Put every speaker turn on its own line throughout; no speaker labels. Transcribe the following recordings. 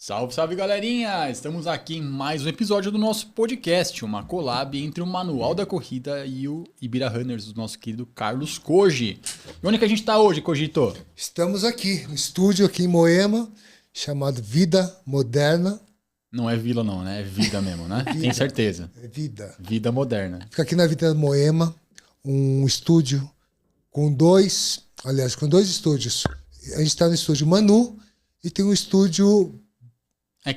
Salve, salve galerinha! Estamos aqui em mais um episódio do nosso podcast, uma collab entre o Manual da Corrida e o Ibira Runners, do nosso querido Carlos Koji. E onde que a gente tá hoje, Cogito?
Estamos aqui, no estúdio aqui em Moema, chamado Vida Moderna.
Não é vila não, né? É vida mesmo, né? Tem certeza.
É Vida.
Vida moderna.
Fica aqui na Vida Moema, um estúdio com dois estúdios. A gente está no estúdio Manu e tem um estúdio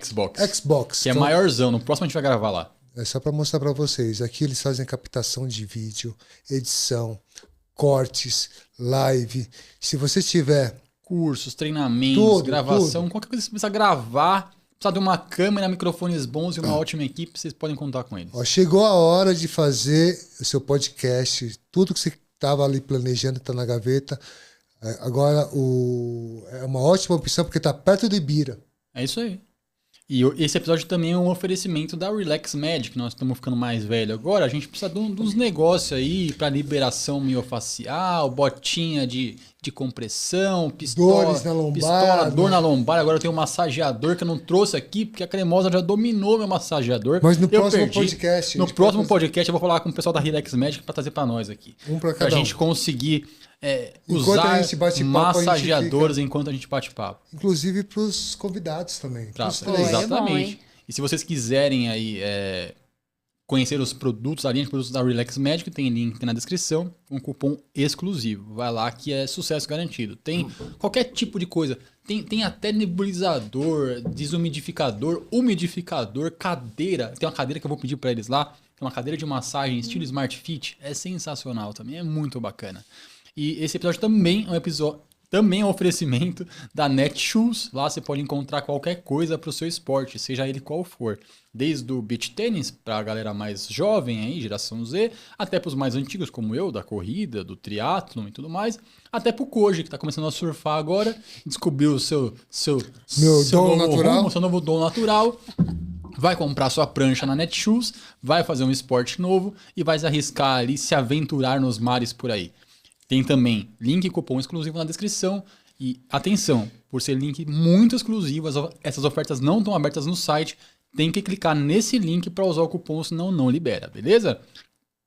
Xbox.
Que é maiorzão, no próximo a gente vai gravar lá.
É só para mostrar para vocês. Aqui eles fazem captação de vídeo, edição, cortes, live. Se você tiver
Cursos, treinamentos, gravação, qualquer coisa que você precisa gravar, precisa de uma câmera, microfones bons e uma ótima equipe, vocês podem contar com eles.
Ó, chegou a hora de fazer o seu podcast. Tudo que você estava ali planejando está na gaveta. Agora é uma ótima opção porque está perto do Ibira.
É isso aí. E esse episódio também é um oferecimento da Relax Magic. Nós estamos ficando mais velho agora. A gente precisa de uns negócios aí para liberação miofacial, botinha de compressão,
Dores na lombar,
dor na lombar. Agora eu tenho um massageador que eu não trouxe aqui, porque a Cremosa já dominou meu massageador.
Mas no próximo podcast...
No próximo podcast eu vou falar com o pessoal da Relax Magic para trazer para nós aqui.
Um para cada
pra gente conseguir
usar
a gente massageadores enquanto a gente bate papo.
Inclusive para os convidados também.
Exatamente. É bom, e se vocês quiserem aí conhecer os produtos, a linha de produtos da Relax Magic, tem link na descrição, um cupom exclusivo. Vai lá que é sucesso garantido. Tem qualquer tipo de coisa. Tem até nebulizador, desumidificador, umidificador, cadeira. Tem uma cadeira que eu vou pedir para eles lá. Tem uma cadeira de massagem estilo Smart Fit. É sensacional também, é muito bacana. E esse episódio também é um oferecimento da Netshoes. Lá você pode encontrar qualquer coisa para o seu esporte, seja ele qual for. Desde o beach tênis, para a galera mais jovem, aí, geração Z, até para os mais antigos, como eu, da corrida, do triatlon e tudo mais, até para o Koji, que está começando a surfar agora, descobriu o seu novo dom natural. Vai comprar sua prancha na Netshoes, vai fazer um esporte novo e vai se arriscar ali, se aventurar nos mares por aí. Tem também link e cupom exclusivo na descrição. E atenção, por ser link muito exclusivo, essas ofertas não estão abertas no site. Tem que clicar nesse link para usar o cupom, senão não libera, beleza?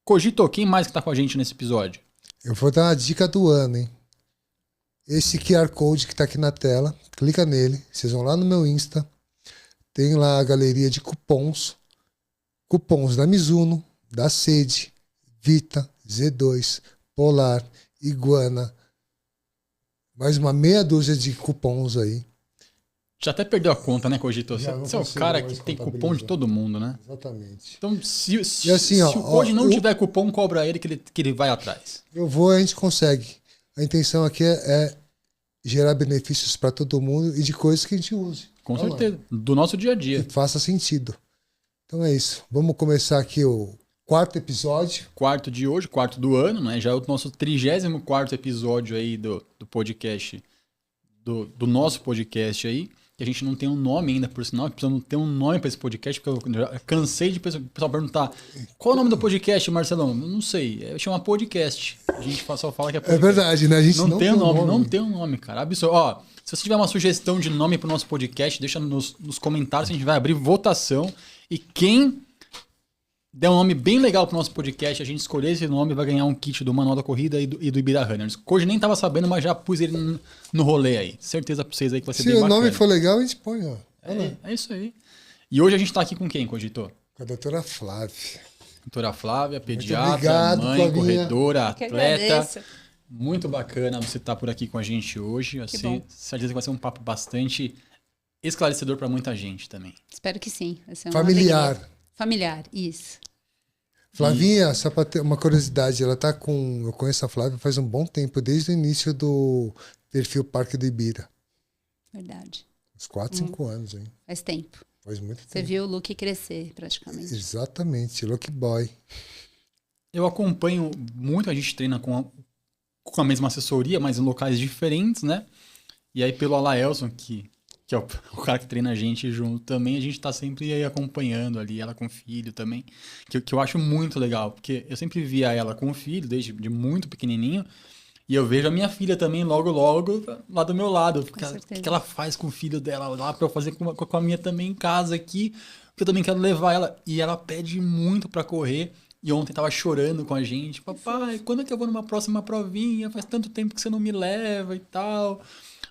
Cogito, quem mais que tá com a gente nesse episódio?
Eu vou dar uma dica do ano, hein? Esse QR Code que tá aqui na tela, clica nele, vocês vão lá no meu Insta, tem lá a galeria de cupons. Cupons da Mizuno, da Sede, Vita, Z2, Polar, Iguana, mais uma meia dúzia de cupons aí.
Já até perdeu a conta, né, Cogito? Você é o cara que tem cupom de todo mundo, né?
Exatamente.
Então, se o Koji não tiver cupom, cobra ele que ele vai atrás.
A gente consegue. A intenção aqui é gerar benefícios para todo mundo e de coisas que a gente use.
Com certeza. Do nosso dia a dia.
Que faça sentido. Então é isso. Vamos começar aqui o quarto episódio.
Quarto de hoje, quarto do ano, né? Já é o nosso 34º episódio aí do podcast, do nosso podcast aí. Que a gente não tem um nome ainda, por sinal. Precisamos ter um nome para esse podcast, porque eu já cansei de o pessoal perguntar qual é o nome do podcast, Marcelão? Eu não sei. Chama podcast. A gente só fala que é podcast.
É verdade, né? A gente
não tem um nome. Não tem um nome, cara. Absurdo. Ó, se você tiver uma sugestão de nome para o nosso podcast, deixa nos comentários. A gente vai abrir votação. E quem der um nome bem legal pro nosso podcast, a gente escolher esse nome, vai ganhar um kit do Manual da Corrida e do Ibira Runners. Hoje nem tava sabendo, mas já pus ele no rolê aí. Certeza pra vocês aí que vai ser bem bacana.
Se o nome for legal, a gente põe, ó.
É isso aí. E hoje a gente tá aqui com quem, Cogito?
Com a doutora Flávia.
Doutora Flávia, pediatra,
obrigado,
mãe,
Flavinha.
Corredora, atleta. Muito bacana você estar por aqui com a gente hoje. Assim, certeza que vai ser um papo bastante esclarecedor pra muita gente também.
Espero que sim. Vai ser uma
Familiar.
alegria. Familiar, isso.
Flavinha, só para ter uma curiosidade, eu conheço a Flávia faz um bom tempo, desde o início do perfil Parque do Ibira.
Verdade.
Uns 4, 5 anos, hein?
Faz tempo.
Faz muito tempo.
Você viu o look crescer, praticamente.
Exatamente, Look Boy.
Eu acompanho muito, a gente treina com a mesma assessoria, mas em locais diferentes, né? E aí pelo Alaelson, que é o cara que treina a gente junto também, a gente tá sempre aí acompanhando ali, ela com o filho também, que eu acho muito legal, porque eu sempre via ela com o filho, desde de muito pequenininho, E eu vejo a minha filha também logo lá do meu lado. O
certeza.
que ela faz com o filho dela lá pra eu fazer com a minha também em casa aqui. Porque eu também quero levar ela. E ela pede muito pra correr. E ontem tava chorando com a gente. Papai, quando é que eu vou numa próxima provinha? Faz tanto tempo que você não me leva e tal.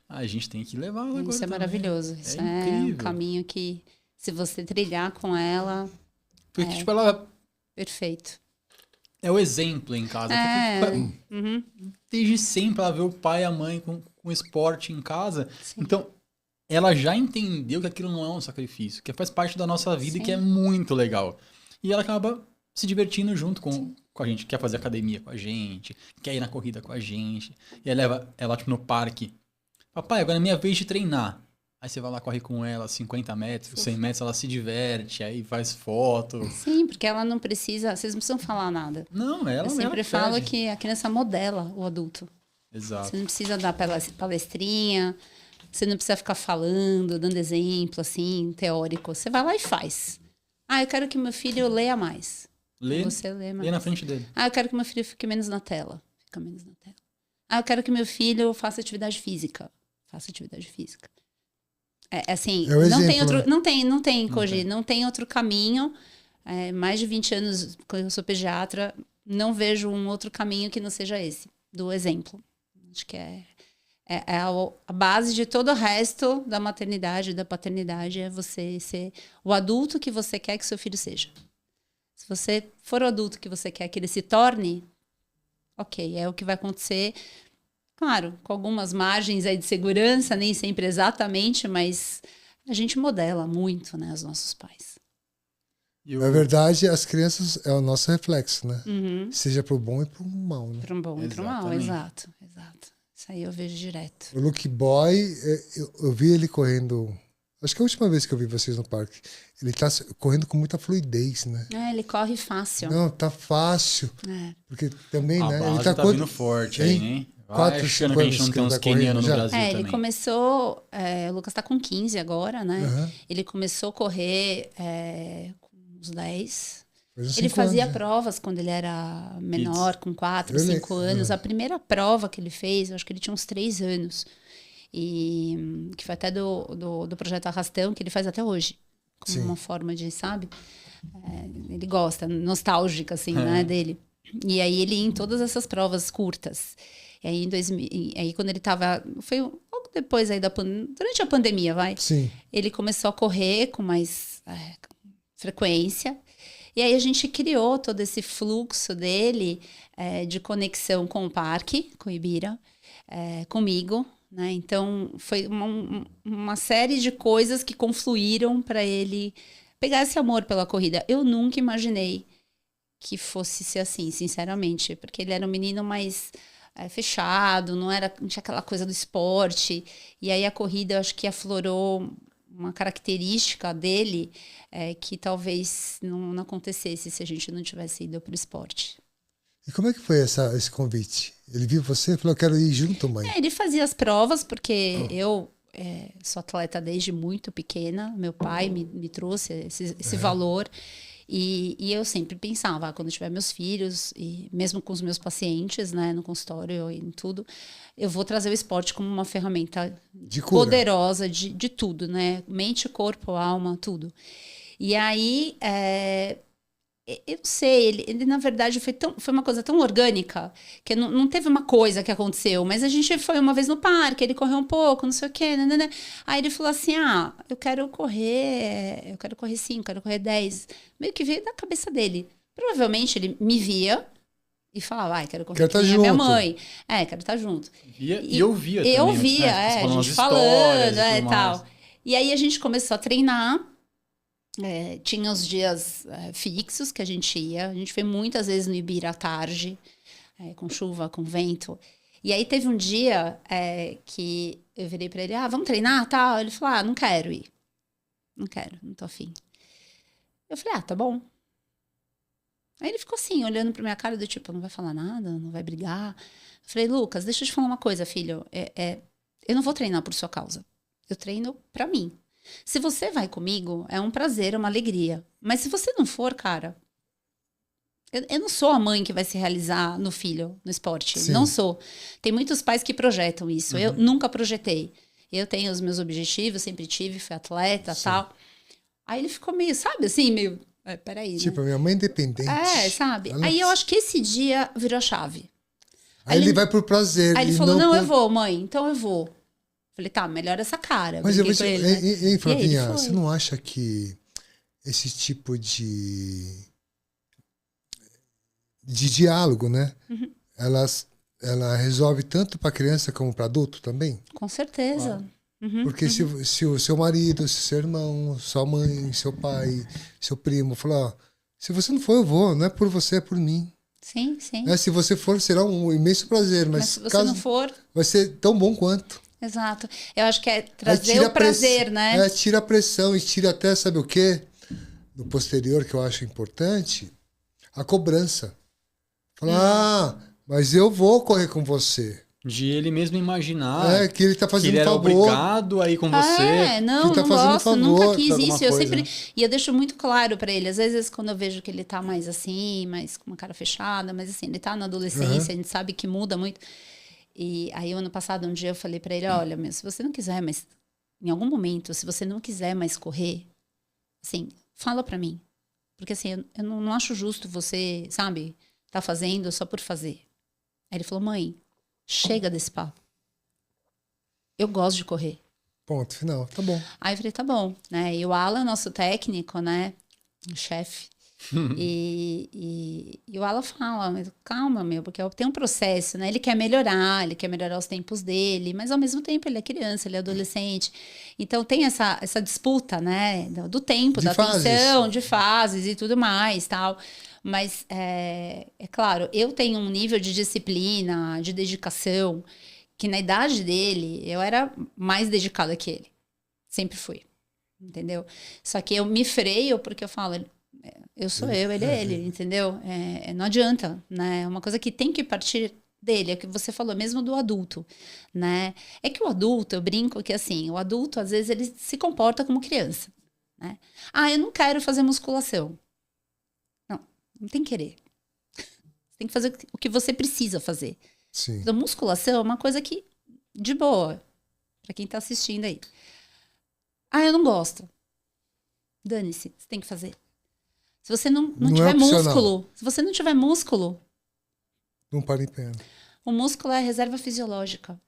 A gente tem que levar ela agora
Isso é
também.
maravilhoso. Isso é um
incrível.
caminho que, se você trilhar com ela,
Porque, tipo, ela
perfeito.
é o exemplo em casa.
Uhum.
Desde sempre ela vê o pai e a mãe com esporte em casa.
Sim.
Então, ela já entendeu que aquilo não é um sacrifício, que faz parte da nossa vida e que é
Sim.
muito legal. E ela acaba se divertindo junto com a gente. Quer fazer academia com a gente, quer ir na corrida com a gente. E aí leva ela, tipo, no parque. Papai, agora é minha vez de treinar. Aí você vai lá, corre com ela 50 metros, 100 metros, ela se diverte, aí faz foto.
Sim, porque ela não precisa, vocês não precisam falar nada.
Não, ela
Eu sempre
ela
falo
pede.
que a criança modela o adulto.
Exato.
Você não precisa dar palestrinha, você não precisa ficar falando, dando exemplo, assim, teórico. Você vai lá e faz. Ah, eu quero que meu filho leia mais.
Lê,
Você lê mais.
lê na frente dele.
Ah, eu quero que meu filho fique menos na tela. Fica menos na tela. Ah, eu quero que meu filho faça atividade física. Faça atividade física. É assim,
É o
não tem
exemplo,
outro,
né?
não tem, Koji, não tem outro caminho. Mais de 20 anos que eu sou pediatra, não vejo um outro caminho que não seja esse, do exemplo. Acho que é a base de todo o resto da maternidade, da paternidade, é você ser o adulto que você quer que seu filho seja. Se você for o adulto que você quer que ele se torne, ok, é o que vai acontecer. Claro, com algumas margens aí de segurança, nem sempre exatamente, mas a gente modela muito, né, os nossos pais.
Na verdade, as crianças é o nosso reflexo, né?
Uhum.
Seja pro bom e pro mal, né?
Para um bom e para um mal,
Exatamente.
exato, exato. Isso aí eu vejo direto.
O Luke Boy, eu vi ele correndo. Acho que é a última vez que eu vi vocês no parque. Ele tá correndo com muita fluidez, né?
Ele corre fácil.
Não, tá fácil.
É.
Porque também,
A
né?
base
Ele tá,
tá vindo forte aí, hein? Vai
4,
achando
5
que a gente
anos
não
que
tem
ele
uns
tá correndo
quenianos no
já?
Brasil
Ele
também.
começou. O Lucas tá com 15 agora, né?
Aham.
Ele começou a correr com uns 10.
Faz uns
Ele
5
fazia
anos, já.
provas quando ele era menor, com 4, 5 anos. A primeira prova que ele fez, eu acho que ele tinha uns 3 anos. E que foi até do projeto Arrastão, que ele faz até hoje. Como
Sim.
uma forma de, sabe? Ele gosta, nostálgica, assim, né, dele. E aí ele ia em todas essas provas curtas. E aí, aí quando ele tava... Foi logo depois aí durante a pandemia, vai.
Sim.
Ele começou a correr com mais frequência. E aí a gente criou todo esse fluxo dele de conexão com o parque, com o Ibira, comigo, né? Então foi uma série de coisas que confluíram para ele pegar esse amor pela corrida. Eu nunca imaginei que fosse ser assim, sinceramente, porque ele era um menino mais fechado, não tinha aquela coisa do esporte. E aí a corrida, eu acho que aflorou uma característica dele que talvez não acontecesse se a gente não tivesse ido para o esporte.
E como é que foi esse convite? Ele viu você e falou, eu quero ir junto, mãe.
Ele fazia as provas, porque eu sou atleta desde muito pequena. Meu pai me trouxe esse valor. E eu sempre pensava, quando eu tiver meus filhos, e mesmo com os meus pacientes, né, no consultório e em tudo, eu vou trazer o esporte como uma ferramenta
De cura.
poderosa de tudo, né? Mente, corpo, alma, tudo. E aí, eu não sei, ele na verdade foi uma coisa tão orgânica que não teve uma coisa que aconteceu, mas a gente foi uma vez no parque, ele correu um pouco, não sei o quê, né? Aí ele falou assim, eu quero correr 5, quero correr 10. Meio que veio da cabeça dele. Provavelmente ele me via e falava, quero correr
Quero
com
tá
minha
junto.
mãe. Quero estar junto.
E eu via também.
Eu via,
né?
a
Falando
gente
as
falando,
histórias
e
tudo
tal.
mais.
E aí a gente começou a treinar. Tinha os dias fixos que a gente ia. A gente foi muitas vezes no Ibira à tarde, com chuva, com vento. E aí teve um dia que eu virei pra ele, vamos treinar, tal? Ele falou, não quero ir. Não quero, não tô afim. Eu falei, tá bom. Aí ele ficou assim, olhando pra minha cara, do tipo, não vai falar nada, não vai brigar. Eu falei, Lucas, deixa eu te falar uma coisa, filho. Eu não vou treinar por sua causa. Eu treino pra mim. Se você vai comigo, é um prazer, é uma alegria. Mas se você não for, cara, Eu não sou a mãe que vai se realizar no filho, no esporte.
Sim.
Não sou. Tem muitos pais que projetam isso. Eu nunca projetei. Eu tenho os meus objetivos, sempre tive, fui atleta e tal. Aí ele ficou meio, sabe, assim, meio... peraí,
Tipo,
né?
minha mãe é independente.
Sabe?
Ela-
Aí eu acho que esse dia virou a chave.
Aí ele vai por prazer.
Aí ele
e
falou, não, eu
por-
vou, mãe, então eu vou. Falei, tá, melhor essa cara.
Mas eu
Brinquei
vou
com
dizer,
ele, né?
hein,
E aí ele
Flavinha,
foi.
você não acha que esse tipo de diálogo, né?
Uhum.
Ela resolve tanto para criança como para adulto também?
Com certeza. Uhum,
Porque se o seu marido, se o seu irmão, sua mãe, seu pai, seu primo falar, ó, se você não for, eu vou, não é por você, é por mim.
Sim, sim.
Né? Se você for, será um imenso prazer,
Mas
mas
se você
caso
não for...
vai ser tão bom quanto.
Exato. Eu acho que é
Aí
trazer
tira
o prazer, né?
Tira a pressão e tira até, sabe o quê? No posterior, que eu acho importante, a cobrança. Falar, mas eu vou correr com você.
De ele mesmo imaginar
Que ele tá
que
fazendo
ele
um
era
favor.
obrigado a ir com você.
Não,
que tá
não
fazendo
gosto,
favor
nunca
pra
quis
alguma
isso. Eu
coisa.
sempre. E eu deixo muito claro pra ele. Às vezes, quando eu vejo que ele tá mais assim, mais com uma cara fechada, mas assim, ele tá na adolescência, a gente sabe que muda muito. E aí, ano passado, um dia eu falei pra ele: olha, meu, se você não quiser, mas em algum momento, se você não quiser mais correr, assim, fala pra mim. Porque assim, eu não acho justo você, sabe, tá fazendo só por fazer. Aí ele falou: mãe, chega desse papo. Eu gosto de correr.
Ponto final. Tá bom.
Aí eu falei, tá bom, né? E o Alan, nosso técnico, né? O chefe. E o Alan fala, mas calma, meu, porque tem um processo, né? Ele quer melhorar os tempos dele, mas ao mesmo tempo ele é criança, ele é adolescente. Então tem essa disputa, né? Do tempo, da atenção, de fases e tudo mais, tal. Mas, é claro, eu tenho um nível de disciplina, de dedicação, que na idade dele, eu era mais dedicada que ele. Sempre fui. Entendeu? Só que eu me freio porque eu falo, eu sou eu, ele é ele, entendeu? Não adianta, né? É uma coisa que tem que partir dele, é o que você falou, mesmo do adulto, né? É que o adulto, eu brinco que assim, o adulto, às vezes, ele se comporta como criança, né? Eu não quero fazer musculação. Não tem que querer. Você tem que fazer o que você precisa fazer.
Sim.
Então, musculação é uma coisa que, de boa, pra quem tá assistindo aí. Eu não gosto. Dane-se, você tem que fazer. Se você não tiver músculo, se você não tiver músculo,
não para em perna.
O músculo é a reserva fisiológica.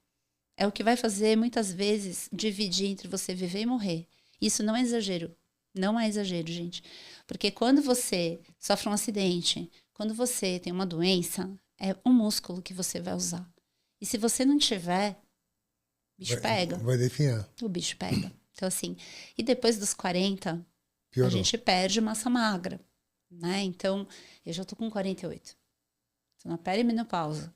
É o que vai fazer, muitas vezes, dividir entre você viver e morrer. Isso não é exagero. Não é exagero, gente. Porque quando você sofre um acidente, quando você tem uma doença, é o músculo que você vai usar. E se você não tiver, o bicho pega.
Vai definhar.
O bicho pega. Então, assim, e depois dos 40,
Piorou.
a gente perde massa magra, né? Então, eu já tô com 48. Tô na perimenopausa.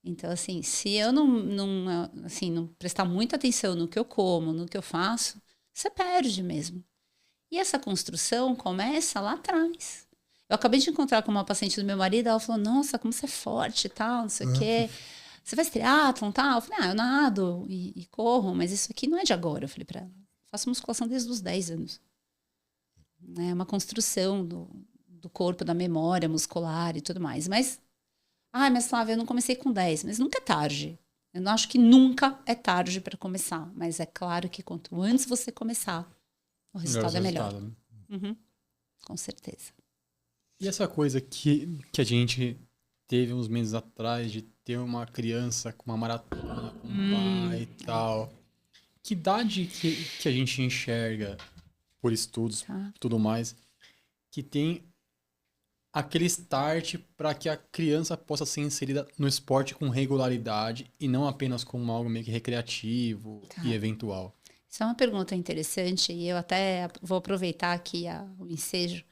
Então, assim, se eu não prestar muita atenção no que eu como, no que eu faço, você perde mesmo. E essa construção começa lá atrás. Eu acabei de encontrar com uma paciente do meu marido, ela falou, nossa, como você é forte e tal, não sei o quê. Você faz triatlon e tal? Eu falei, eu nado e corro, mas isso aqui não é de agora. Eu falei pra ela, faço musculação desde os 10 anos. É uma construção do corpo, da memória muscular e tudo mais. Mas Flávia, eu não comecei com 10, mas nunca é tarde. Eu não acho que nunca é tarde para começar, mas é claro que quanto antes você começar, o resultado é melhor.
Né?
Uhum. Com certeza.
E essa coisa que a gente teve uns meses atrás de ter uma criança com uma maratona com um pai e tal. Que idade que a gente enxerga por estudos e tudo mais que tem aquele start para que a criança possa ser inserida no esporte com regularidade e não apenas como algo meio que recreativo e eventual?
Isso é uma pergunta interessante e eu até vou aproveitar aqui o ensejo,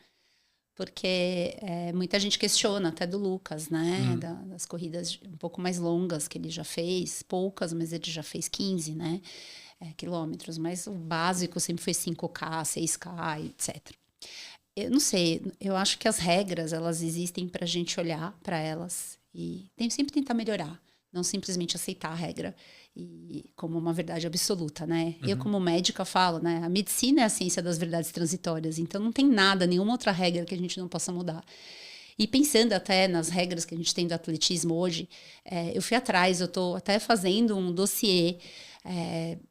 porque muita gente questiona, até do Lucas, né? Das corridas um pouco mais longas que ele já fez, poucas, mas ele já fez 15, né? Quilômetros, mas o básico sempre foi 5K, 6K, etc. Eu não sei, eu acho que as regras, elas existem para a gente olhar para elas e sempre tentar melhorar, não simplesmente aceitar a regra como uma verdade absoluta, né? Eu, como médica, falo, né? A medicina é a ciência das verdades transitórias, então não tem nada, nenhuma outra regra que a gente não possa mudar. E pensando até nas regras que a gente tem do atletismo hoje, eu fui atrás, eu estou até fazendo um dossiê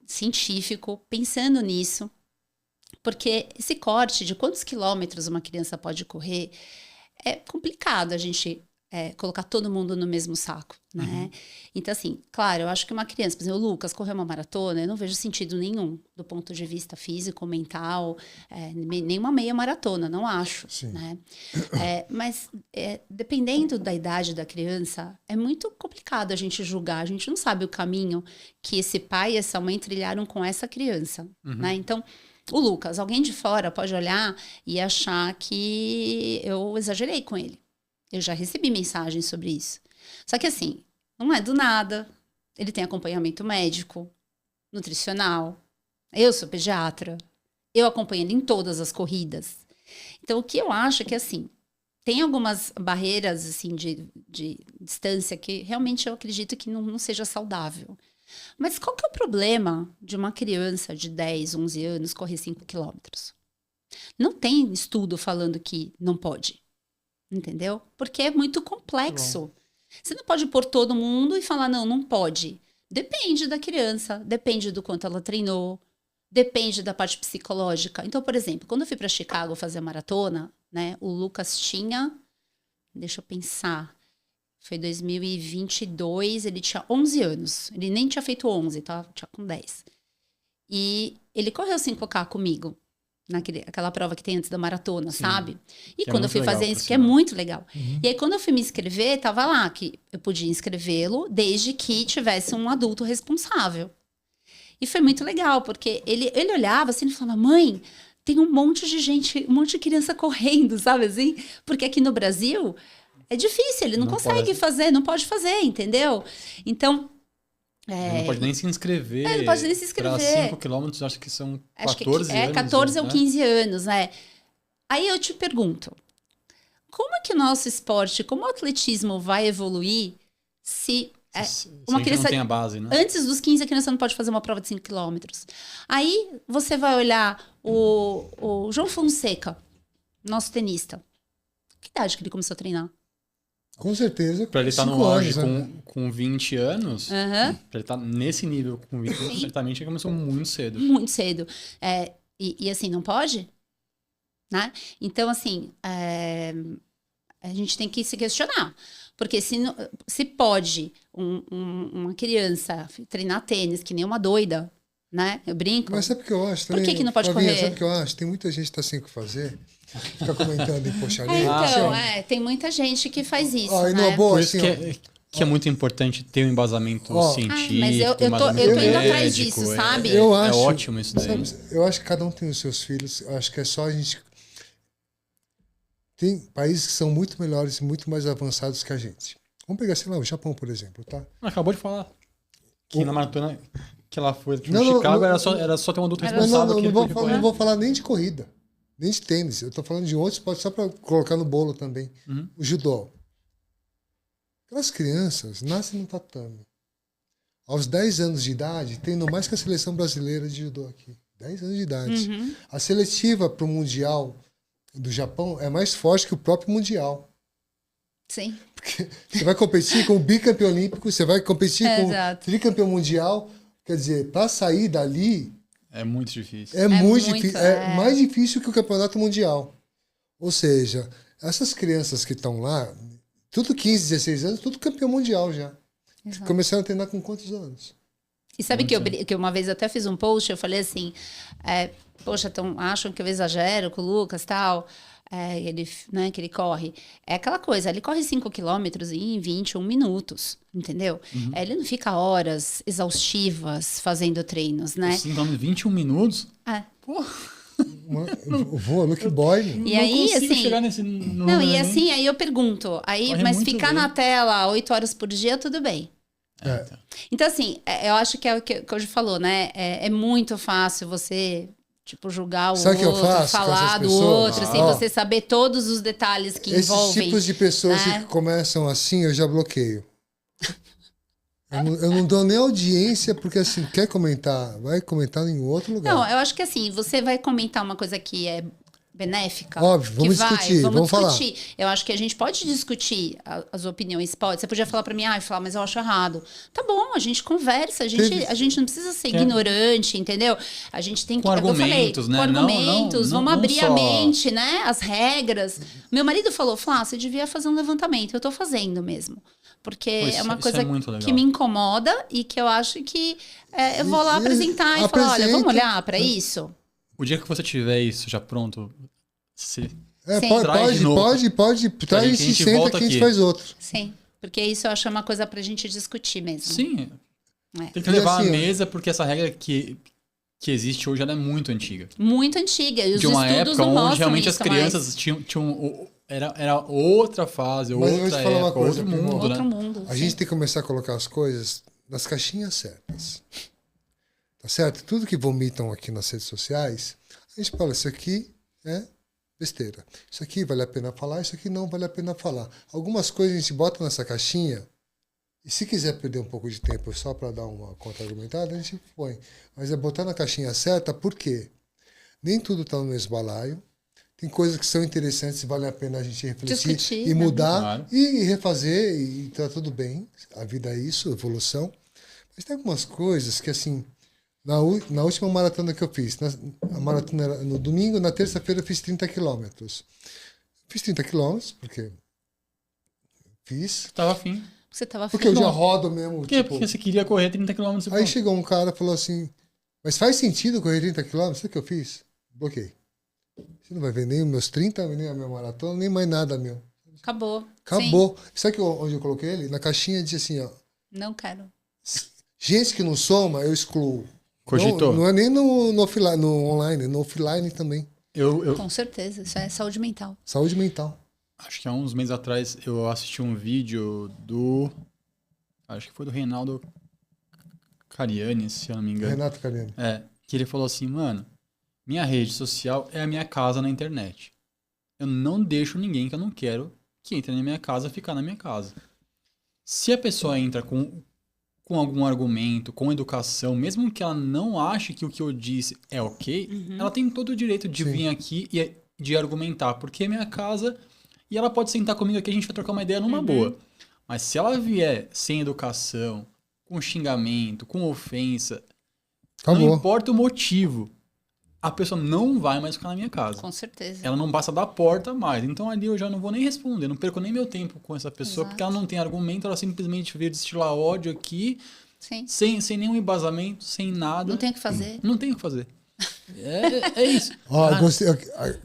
científico pensando nisso, porque esse corte de quantos quilômetros uma criança pode correr é complicado a gente colocar todo mundo no mesmo saco, né?
Uhum.
Então, assim, claro, eu acho que uma criança, por exemplo, o Lucas correu uma maratona, eu não vejo sentido nenhum do ponto de vista físico, mental, nem uma meia maratona, não acho, né? Mas dependendo da idade da criança, é muito complicado a gente julgar, a gente não sabe o caminho que esse pai e essa mãe trilharam com essa criança, né? Então, o Lucas, alguém de fora pode olhar e achar que eu exagerei com ele. Eu já recebi mensagens sobre isso. Só que assim, não é do nada. Ele tem acompanhamento médico, nutricional. Eu sou pediatra. Eu acompanho ele em todas as corridas. Então, o que eu acho é que, assim, tem algumas barreiras, assim, de distância que realmente eu acredito que não seja saudável. Mas qual que é o problema de uma criança de 10, 11 anos correr 5 quilômetros? Não tem estudo falando que não pode. Entendeu? Porque é muito complexo. Você não pode pôr todo mundo e falar, não pode. Depende da criança, depende do quanto ela treinou, depende da parte psicológica. Então, por exemplo, quando eu fui para Chicago fazer a maratona, né, o Lucas tinha, deixa eu pensar, foi 2022, ele tinha 11 anos. Ele nem tinha feito 11, tá? Tinha com 10. E ele correu 5K comigo. Aquela prova que tem antes da maratona, sim, sabe? E quando eu fui fazer isso, que é muito legal. E aí, quando eu fui me inscrever, tava lá que eu podia inscrevê-lo desde que tivesse um adulto responsável. E foi muito legal, porque ele olhava assim e falava, mãe, tem um monte de gente, um monte de criança correndo, sabe assim? Porque aqui no Brasil é difícil, ele não consegue fazer, não pode fazer, entendeu? Então...
não pode nem se inscrever.
Não pode nem se inscrever.
Para 5 quilômetros, acho que são 14 anos.
14 ou 15 anos, né? Aí eu te pergunto, como é que o nosso esporte, como o atletismo vai evoluir se uma criança...
não tem a base, né?
Antes dos 15, a criança não pode fazer uma prova de 5 quilômetros. Aí você vai olhar o João Fonseca, nosso tenista. Que idade que ele começou a treinar?
Com certeza.
Para ele estar no auge com 20 anos, para ele estar nesse nível com 20 anos, certamente ele começou muito cedo.
Muito cedo. E assim, não pode? Né? Então, assim, a gente tem que se questionar. Porque se pode uma criança treinar tênis que nem uma doida, né? Eu brinco.
Mas sabe o que eu acho?
Por que não pode correr?
Sabe o que eu acho? Tem muita gente que está sem o que fazer. Fica comentando em poxaria.
Então, tem muita gente que faz isso, né?
Por isso que é muito importante ter um embasamento científico,
mas eu tô indo atrás disso, sabe?
Eu acho,
é ótimo isso daí.
Sabe, eu acho que cada um tem os seus filhos. Eu acho que é só a gente... Tem países que são muito melhores e muito mais avançados que a gente. Vamos pegar, sei lá, o Japão, por exemplo, tá?
Acabou de falar que na maratona que ela foi de Chicago era só ter um adulto responsável.
Não vou falar nem de corrida, nem de tênis. Eu tô falando de outro esporte só para colocar no bolo também. O judô. Aquelas crianças nascem no tatame. Aos 10 anos de idade, treinam mais que a seleção brasileira de judô aqui. 10 anos de idade. A seletiva para o Mundial do Japão é mais forte que o próprio Mundial.
Sim.
Porque você vai competir com o bicampeão olímpico, você vai competir com o tricampeão mundial. Quer dizer, para sair dali...
É muito difícil.
É muito difícil. É mais difícil que o campeonato mundial. Ou seja, essas crianças que estão lá, tudo 15, 16 anos, tudo campeão mundial já. Exato. Começaram a treinar com quantos anos?
E sabe que uma vez eu até fiz um post, eu falei assim, poxa, acham que eu exagero com o Lucas e tal, que ele corre. É aquela coisa, ele corre 5 quilômetros em 21 minutos, entendeu? Ele não fica horas exaustivas fazendo treinos, né?
5 quilômetros, 21 minutos?
Pô... Voa, Luke Boy.
E aí, assim,
chegar nesse número,
e assim, aí eu pergunto, mas ficar na tela 8 horas por dia, tudo bem. Então, assim, eu acho que é o que hoje falou, né? É muito fácil você, tipo, julgar o outro, falar do outro, sem você saber todos os detalhes que envolvem.
Esses tipos de pessoas que começam assim, eu já bloqueio. Eu não dou nem audiência, porque assim, quer comentar, vai comentar em outro lugar.
Não, eu acho que assim, você vai comentar uma coisa que é benéfica.
Óbvio, vamos
que vai,
discutir, vamos
discutir. Eu acho que a gente pode discutir as opiniões, pode. Você podia falar pra mim, falar, mas eu acho errado. Tá bom, a gente conversa, a gente não precisa ser ignorante, entendeu? A gente tem que...
Com argumentos, né?
Com argumentos, vamos abrir
só...
a mente, né? As regras. Meu marido falou, Flá, você devia fazer um levantamento. Eu tô fazendo mesmo. Porque é uma coisa que me incomoda e que eu acho que eu vou lá apresentar e falar, olha, vamos olhar pra isso?
O dia que você tiver isso já pronto, você
pode, traz e senta que a gente faz outro.
Sim, porque isso eu acho uma coisa pra gente discutir mesmo.
Sim, tem que levar à mesa, porque essa regra que existe hoje ela é muito antiga.
Muito antiga, e os
de uma
estudos
época
não
onde realmente as crianças
mais.
tinham era outra fase,
mas
outra
época,
uma coisa, outro mundo,
outro
né?
mundo.
A gente tem que começar a colocar as coisas nas caixinhas certas. Tá certo? Tudo que vomitam aqui nas redes sociais, a gente fala, isso aqui é besteira. Isso aqui vale a pena falar, isso aqui não vale a pena falar. Algumas coisas a gente bota nessa caixinha, e se quiser perder um pouco de tempo só para dar uma contra-argumentada, a gente põe. Mas é botar na caixinha certa, por quê? Nem tudo está no mesmo balaio. Tem coisas que são interessantes e vale a pena a gente refletir
discutir,
e mudar,
claro.
e refazer, e tá tudo bem. A vida é isso, evolução. Mas tem algumas coisas que, assim, na última maratona que eu fiz, a maratona era no domingo, na terça-feira eu fiz 30 quilômetros. Fiz 30 quilômetros, porque fiz.
Tava afim.
Você tava
Porque eu já rodo mesmo.
Por quê? Porque você queria correr 30 km.
Aí chegou um cara e falou assim, mas faz sentido correr 30 km? Sabe o que eu fiz? Bloqueei. Você não vai ver nem os meus 30, nem a minha maratona, nem mais nada meu.
Acabou.
Acabou. Sim. Sabe onde eu coloquei ele? Na caixinha diz assim, ó.
Não quero.
Gente que não soma, eu excluo.
Cogitou?
Não é nem no offline, no online, no offline também.
Com certeza, isso é saúde mental.
Saúde mental.
Acho que há uns meses atrás eu assisti um vídeo do... Acho que foi do Reinaldo Cariani, se eu não me engano.
Renato Cariani.
Que ele falou assim, mano, minha rede social é a minha casa na internet. Eu não deixo ninguém que eu não quero que entre na minha casa ficar na minha casa. Se a pessoa entra com algum argumento, com educação, mesmo que ela não ache que o que eu disse é ok, ela tem todo o direito de vir aqui e de argumentar, porque é minha casa e ela pode sentar comigo aqui e a gente vai trocar uma ideia numa boa. Mas se ela vier sem educação, com xingamento, com ofensa,
acabou.
Não importa o motivo, a pessoa não vai mais ficar na minha casa.
Com certeza.
Ela não passa da porta mais. Então ali eu já não vou nem responder, não perco nem meu tempo com essa pessoa, porque ela não tem argumento, ela simplesmente veio destilar ódio aqui, sem nenhum embasamento, sem nada.
Não tem o que fazer.
Não tem o que fazer. É isso.
Gostei.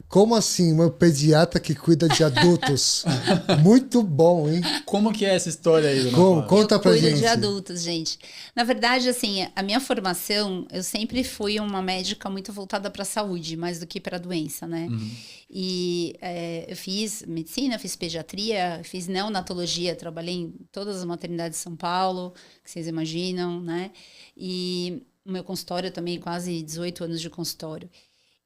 Como assim? Uma pediatra que cuida de adultos. Muito bom, hein?
Como que é essa história aí, dona Flávia?
Conta pra gente.
Eu cuido de adultos, gente. Na verdade, assim, a minha formação, eu sempre fui uma médica muito voltada para a saúde, mais do que para a doença, né? E eu fiz medicina, fiz pediatria, fiz neonatologia, trabalhei em todas as maternidades de São Paulo, que vocês imaginam, né? E o meu consultório também, quase 18 anos de consultório.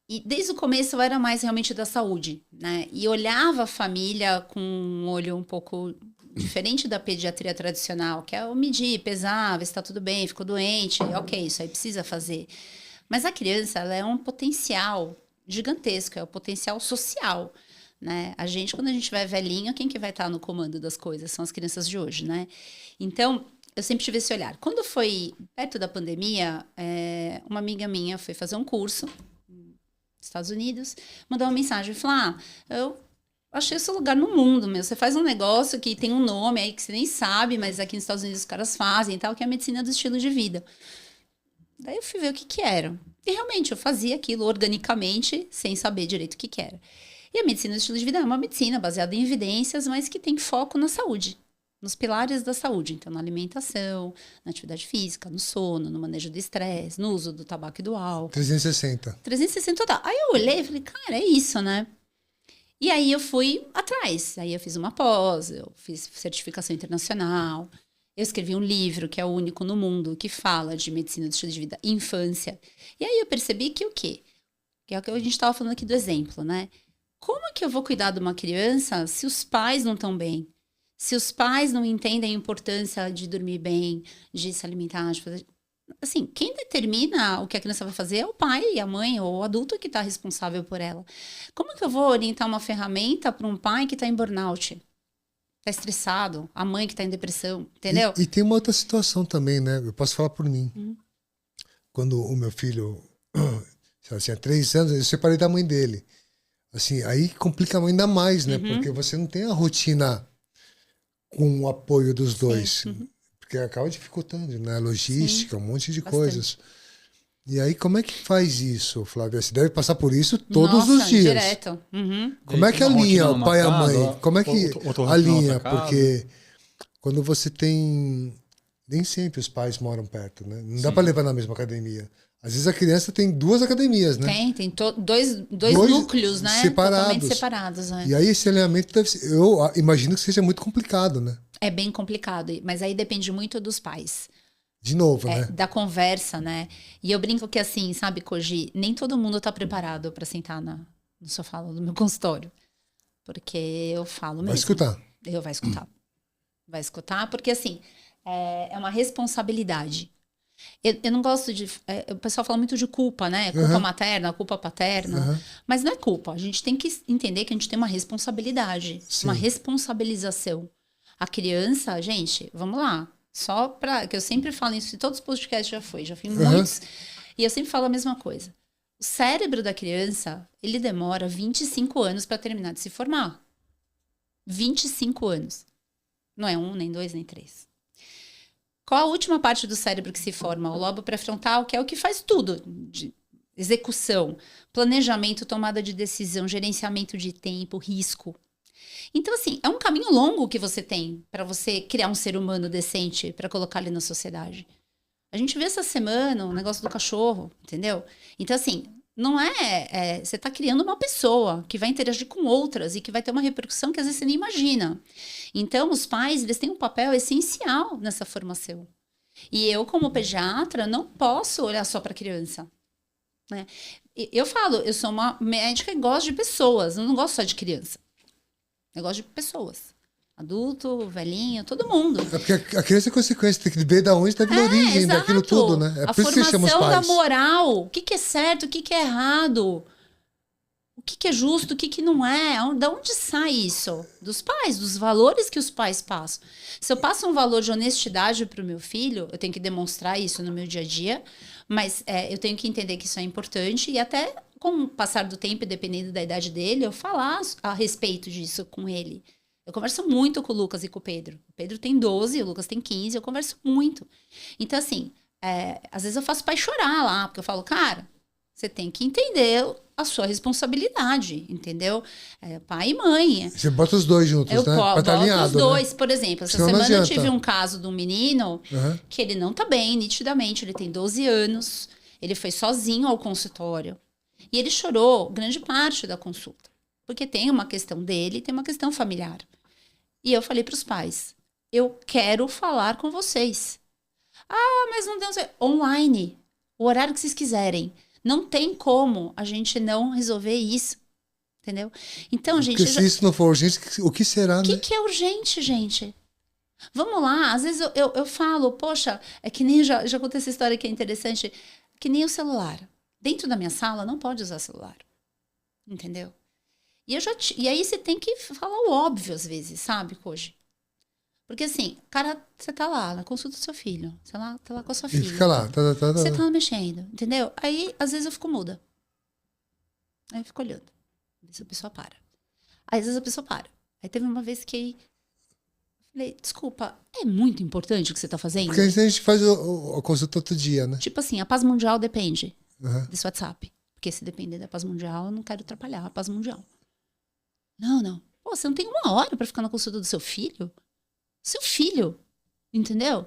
E desde o começo eu era mais realmente da saúde, né? E olhava a família com um olho um pouco diferente da pediatria tradicional, que é o medir, pesar, ver se está tudo bem, ficou doente, ok, isso aí precisa fazer. Mas a criança, ela é um potencial gigantesco, é o potencial social, né? A gente, quando a gente vai velhinho, quem que vai estar no comando das coisas? São as crianças de hoje, né? Então, eu sempre tive esse olhar. Quando foi perto da pandemia, uma amiga minha foi fazer um curso nos Estados Unidos, mandou uma mensagem e falou, eu achei esse lugar no mundo, meu. Você faz um negócio que tem um nome aí que você nem sabe, mas aqui nos Estados Unidos os caras fazem e tal, que é a medicina do estilo de vida. Daí eu fui ver o que era. E realmente, eu fazia aquilo organicamente, sem saber direito o que era. E a medicina do estilo de vida é uma medicina baseada em evidências, mas que tem foco na saúde. Nos pilares da saúde, então na alimentação, na atividade física, no sono, no manejo do estresse, no uso do tabaco e do álcool.
360. 360
total. Aí eu olhei e falei, cara, é isso, né? E aí eu fui atrás. Aí eu fiz uma pós, eu fiz certificação internacional, eu escrevi um livro que é o único no mundo que fala de medicina do estilo de vida infância. E aí eu percebi que o quê? Que é o que a gente estava falando aqui do exemplo, né? Como é que eu vou cuidar de uma criança se os pais não estão bem? Se os pais não entendem a importância de dormir bem, de se alimentar, de fazer... Assim, quem determina o que a criança vai fazer é o pai, a mãe ou o adulto que está responsável por ela. Como que eu vou orientar uma ferramenta para um pai que está em burnout? Está estressado, a mãe que está em depressão, entendeu?
E tem uma outra situação também, né? Eu posso falar por mim. Quando o meu filho tinha 3 anos, eu separei da mãe dele. Assim, aí complica ainda mais, né? Porque você não tem a rotina com o apoio dos dois. Porque acaba dificultando, né? Logística, um monte de coisas. E aí, como é que faz isso, Flávia? Você deve passar por isso todos os dias.
Direto.
Como é que alinha o pai e a mãe? Como é que alinha? Porque quando você tem... Nem sempre os pais moram perto, né? Não dá para levar na mesma academia. Às vezes a criança tem 2 academias, né?
Tem dois núcleos, né? Totalmente separados. Né?
E aí esse alinhamento deve ser, eu imagino que seja muito complicado, né?
É bem complicado, mas aí depende muito dos pais.
De novo, né?
Da conversa, né? E eu brinco que assim, sabe, Koji, nem todo mundo tá preparado para sentar no sofá do meu consultório. Porque eu falo mesmo.
Vai escutar.
Vai escutar. Vai escutar, porque assim, é uma responsabilidade. Eu não gosto de... o pessoal fala muito de culpa, né? Culpa materna, culpa paterna. Mas não é culpa. A gente tem que entender que a gente tem uma responsabilidade.
Sim.
Uma responsabilização. A criança, gente, vamos lá. Só para... Que eu sempre falo isso, em todos os podcasts já fui muitos. E eu sempre falo a mesma coisa. O cérebro da criança, ele demora 25 anos para terminar de se formar. 25 anos. Não é 1, nem 2, nem 3. Qual a última parte do cérebro que se forma? O lobo pré-frontal, que é o que faz tudo. De execução, planejamento, tomada de decisão, gerenciamento de tempo, risco. Então, assim, é um caminho longo que você tem para você criar um ser humano decente para colocar ele na sociedade. A gente vê essa semana o negócio do cachorro, entendeu? Então, assim, não você está criando uma pessoa que vai interagir com outras e que vai ter uma repercussão que às vezes você nem imagina. Então, os pais, eles têm um papel essencial nessa formação. E eu, como pediatra, não posso olhar só para a criança. Né? Eu falo, eu sou uma médica e gosto de pessoas, eu não gosto só de criança. Eu gosto de pessoas. Adulto, velhinho, todo mundo.
É porque a criança é consequência, tem que ver da onde está vindo a origem daquilo tudo, né? É por isso que chama os pais.
A formação da moral, o que é certo, o que é errado, o que é justo, o que não é, da onde sai isso? Dos pais, dos valores que os pais passam. Se eu passo um valor de honestidade para o meu filho, eu tenho que demonstrar isso no meu dia a dia, mas eu tenho que entender que isso é importante e até com o passar do tempo, dependendo da idade dele, eu falar a respeito disso com ele. Eu converso muito com o Lucas e com o Pedro. O Pedro tem 12, o Lucas tem 15, eu converso muito. Então, assim, às vezes eu faço pai chorar lá, porque eu falo, cara, você tem que entender a sua responsabilidade, entendeu? Pai e mãe.
Você bota os dois juntos, né?
Pra
estar alinhado,
os dois,
né?
Por exemplo, essa
Senão
semana
não
eu
adianta.
tive um caso de um menino que ele não tá bem, nitidamente. Ele tem 12 anos, ele foi sozinho ao consultório. E ele chorou grande parte da consulta. Porque tem uma questão dele, tem uma questão familiar. E eu falei para os pais, eu quero falar com vocês. Ah, mas não deu... Online, o horário que vocês quiserem. Não tem como a gente não resolver isso. Entendeu? Então, gente...
Porque se isso não for urgente, o que será, né?
O que é urgente, gente? Vamos lá, às vezes eu falo, poxa, é que nem... Já contei essa história que é interessante. Que nem o celular. Dentro da minha sala, não pode usar celular. Entendeu? E aí você tem que falar o óbvio às vezes, sabe, Koji? Porque assim, cara, você tá lá na consulta do seu filho, você tá lá com a sua filha.
E fica lá.
Você tá mexendo, entendeu? Aí, às vezes eu fico muda. Aí eu fico olhando. Ver se a pessoa para. Aí, às vezes a pessoa para. Aí teve uma vez que eu falei, desculpa, é muito importante o que você tá fazendo?
Porque a gente faz a consulta todo dia, né?
Tipo assim, a paz mundial depende desse WhatsApp. Porque se depender da paz mundial, eu não quero atrapalhar a paz mundial. Não. Pô, você não tem 1 hora pra ficar na consulta do seu filho? Seu filho, entendeu?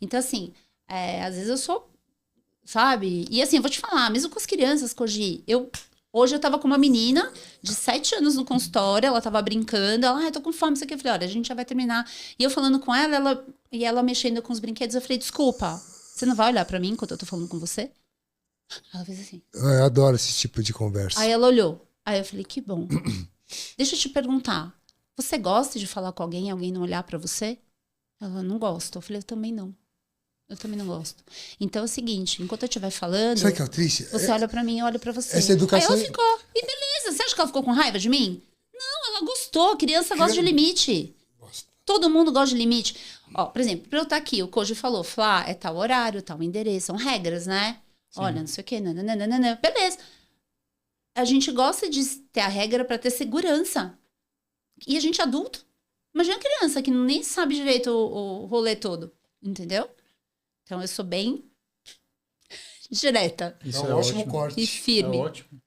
Então, assim, às vezes eu sou, sabe? E assim, eu vou te falar, mesmo com as crianças, Koji, hoje eu tava com uma menina de 7 anos no consultório, ela tava brincando, eu tô com fome, isso aqui. Eu falei, olha, a gente já vai terminar. E eu falando com ela, ela mexendo com os brinquedos, eu falei, desculpa, você não vai olhar pra mim enquanto eu tô falando com você? Ela fez assim.
Eu adoro esse tipo de conversa.
Aí ela olhou. Aí eu falei, que bom. Deixa eu te perguntar. Você gosta de falar com alguém e alguém não olhar pra você? Ela, não gosta. Eu falei, eu também não. Eu também não gosto. Então é o seguinte, enquanto eu estiver falando,
Sabe o que é triste?
você olha pra mim, eu olho pra você.
Essa educação...
Aí ela ficou. E beleza, você acha que ela ficou com raiva de mim? Não, ela gostou. Criança gosta de limite. Todo mundo gosta de limite. Ó, por exemplo, pra eu estar aqui, o Koji falou, Flá, é tal horário, tal endereço. São regras, né? Sim. Olha, não sei o quê, nananana. Beleza. A gente gosta de ter a regra pra ter segurança. E a gente é adulto. Imagina a criança que nem sabe direito o rolê todo. Entendeu? Então eu sou bem direta.
Isso é um ótimo corte.
E firme.
É ótimo.